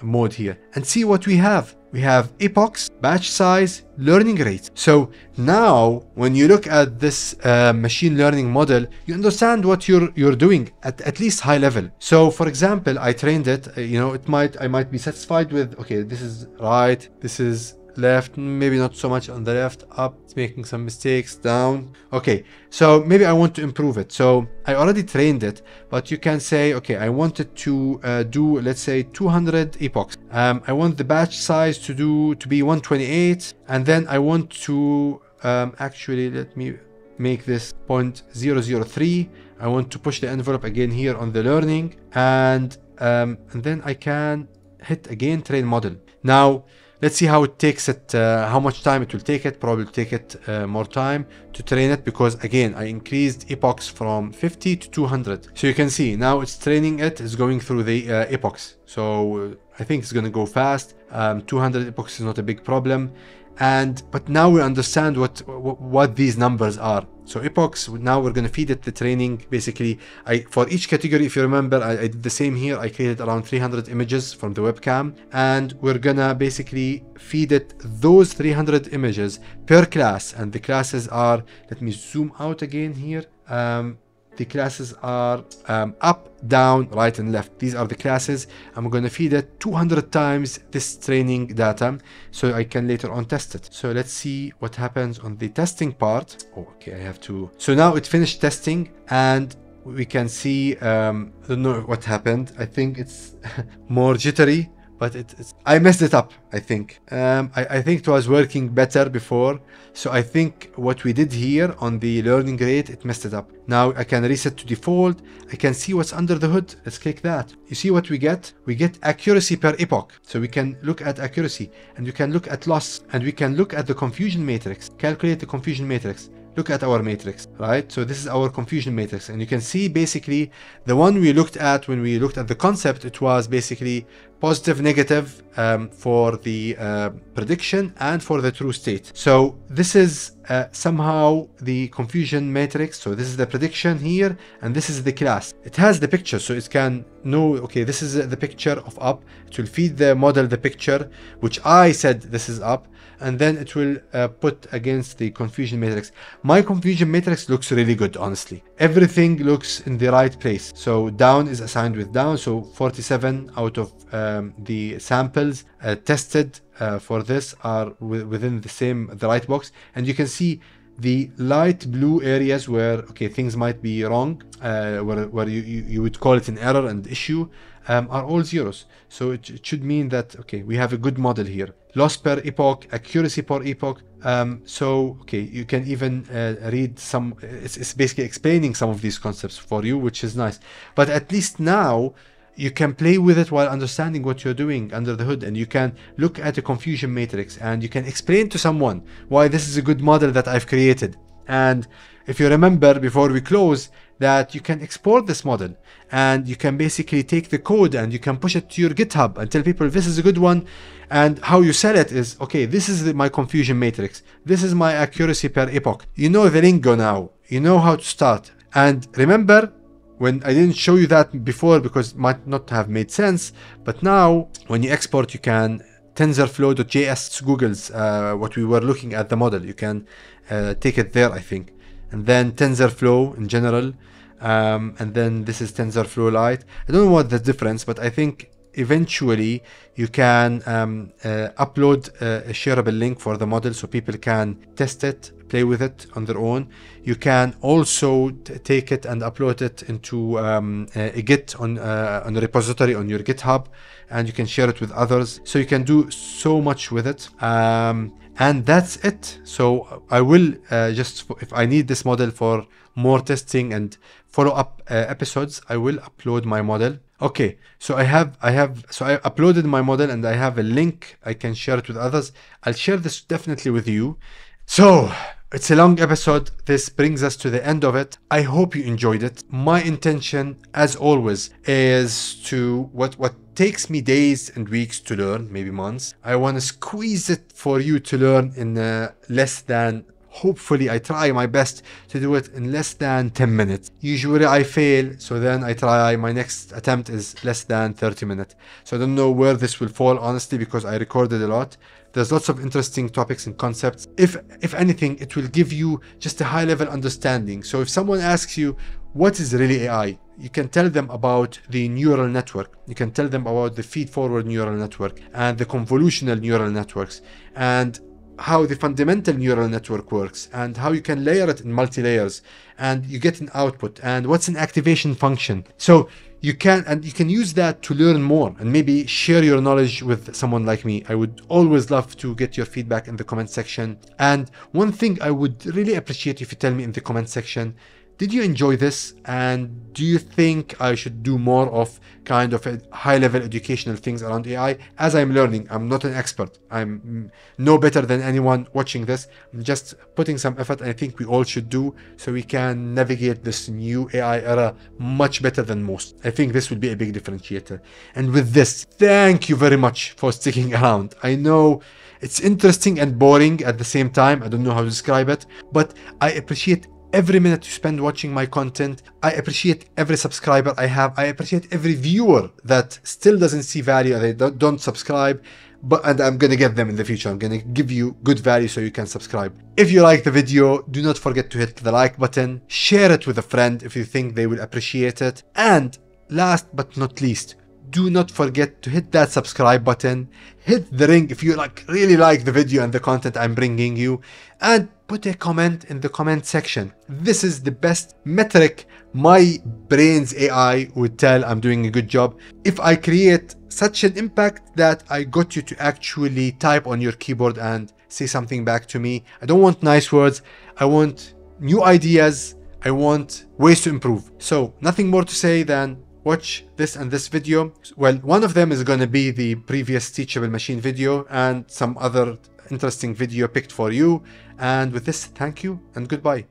A: mode here and see what we have. We have epochs, batch size, learning rate. So now when you look at this machine learning model, you understand what you're doing at least high level. So for example, I trained it, I might be satisfied with, okay, this is right, this is left, maybe not so much on the left, up, it's making some mistakes, down. Okay, so maybe I want to improve it. So I already trained it, but you can say, okay, I wanted to do, let's say 200 epochs. I want the batch size to be 128, and then I want to actually, let me make this 0.003. I want to push the envelope again here on the learning, and then I can hit again train model. Now let's see how it takes it, how much time it will take it. Probably take it more time to train it, because again, I increased epochs from 50 to 200. So you can see now it's training it, is going through the epochs. So I think it's going to go fast. 200 epochs is not a big problem. But now we understand what these numbers are. So epochs, now we're going to feed it the training. Basically, for each category, if you remember, I did the same here. I created around 300 images from the webcam, and we're gonna basically feed it those 300 images per class. And the classes are, let me zoom out again here. The classes are up, down, right, and left. These are the classes. I'm going to feed it 200 times this training data, so I can later on test it. So let's see what happens on the testing part. Oh, okay, I have to. So now it finished testing, and we can see, I don't know what happened. I think it's more jittery, but I messed it up, I think. I think it was working better before. So I think what we did here on the learning rate, it messed it up. Now I can reset to default. I can see what's under the hood. Let's click that. You see what we get? We get accuracy per epoch. So we can look at accuracy, and you can look at loss, and we can look at the confusion matrix, calculate the confusion matrix. Look at our matrix, right? So this is our confusion matrix, and you can see basically the one we looked at when we looked at the concept, it was basically positive, negative for the prediction and for the true state. So this is somehow the confusion matrix. So this is the prediction here, and this is the class. It has the picture, so it can know, okay, this is the picture of up. It will feed the model the picture, which I said this is up, and then it will put against the confusion matrix. My confusion matrix looks really good, honestly. Everything looks in the right place. So down is assigned with down. So 47 out of the samples tested for this are within the right box. And you can see the light blue areas where, okay, things might be wrong, where you would call it an error and issue, are all zeros. So it should mean that, okay, we have a good model here. Loss per epoch, accuracy per epoch. So, okay, you can even read some, it's basically explaining some of these concepts for you, which is nice. But at least now you can play with it while understanding what you're doing under the hood, and you can look at the confusion matrix, and you can explain to someone why this is a good model that I've created. And if you remember before we close, that you can export this model, and you can basically take the code and you can push it to your GitHub and tell people this is a good one. And how you sell it is, okay, this is my confusion matrix, this is my accuracy per epoch. You know the lingo now, you know how to start. And remember, when I didn't show you that before because it might not have made sense, but now when you export, you can TensorFlow.js Google's what we were looking at the model. You can take it there, I think. And then TensorFlow in general, and then this is TensorFlow Lite. I don't know what the difference, but I think eventually you can upload a shareable link for the model so people can test it, play with it on their own. You can also take it and upload it into a Git on a repository on your GitHub, and you can share it with others. So you can do so much with it. And that's it. So I will just, if I need this model for more testing and follow-up episodes, I will upload my model. Okay, so I uploaded my model, and I have a link. I can share it with others. I'll share this definitely with you. So it's a long episode. This brings us to the end of it. I hope you enjoyed it. My intention, as always, is to what takes me days and weeks to learn, maybe months. I want to squeeze it for you to learn in less than hopefully I try my best to do it in less than 10 minutes. Usually I fail, so then I try, my next attempt is less than 30 minutes. So I don't know where this will fall, honestly, because I recorded a lot. There's lots of interesting topics and concepts. If anything, it will give you just a high-level understanding. So if someone asks you, what is really AI? You can tell them about the neural network. You can tell them about the feed-forward neural network and the convolutional neural networks, and how the fundamental neural network works, and how you can layer it in multi-layers, and you get an output, and what's an activation function. So you can use that to learn more and maybe share your knowledge with someone like me. I would always love to get your feedback in the comment section. And one thing I would really appreciate if you tell me in the comment section, did you enjoy this? And do you think I should do more of kind of a high-level educational things around AI? As I'm learning, I'm not an expert. I'm no better than anyone watching this. I'm just putting some effort, and I think we all should do, so we can navigate this new AI era much better than most. I think this will be a big differentiator. And with this, thank you very much for sticking around. I know it's interesting and boring at the same time. I don't know how to describe it, but I appreciate every minute you spend watching my content. I appreciate every subscriber I have. I appreciate every viewer that still doesn't see value and they don't subscribe. And I'm gonna get them in the future. I'm gonna give you good value so you can subscribe. If you like the video, do not forget to hit the like button. Share it with a friend if you think they will appreciate it. And last but not least, do not forget to hit that subscribe button. Hit the ring if you really like the video and the content I'm bringing you, and put a comment in the comment section. This is the best metric my brain's AI would tell I'm doing a good job. If I create such an impact that I got you to actually type on your keyboard and say something back to me. I don't want nice words. I want new ideas. I want ways to improve. So nothing more to say than watch this and this video. Well, one of them is going to be the previous teachable machine video and some other interesting video picked for you. And with this, thank you and goodbye.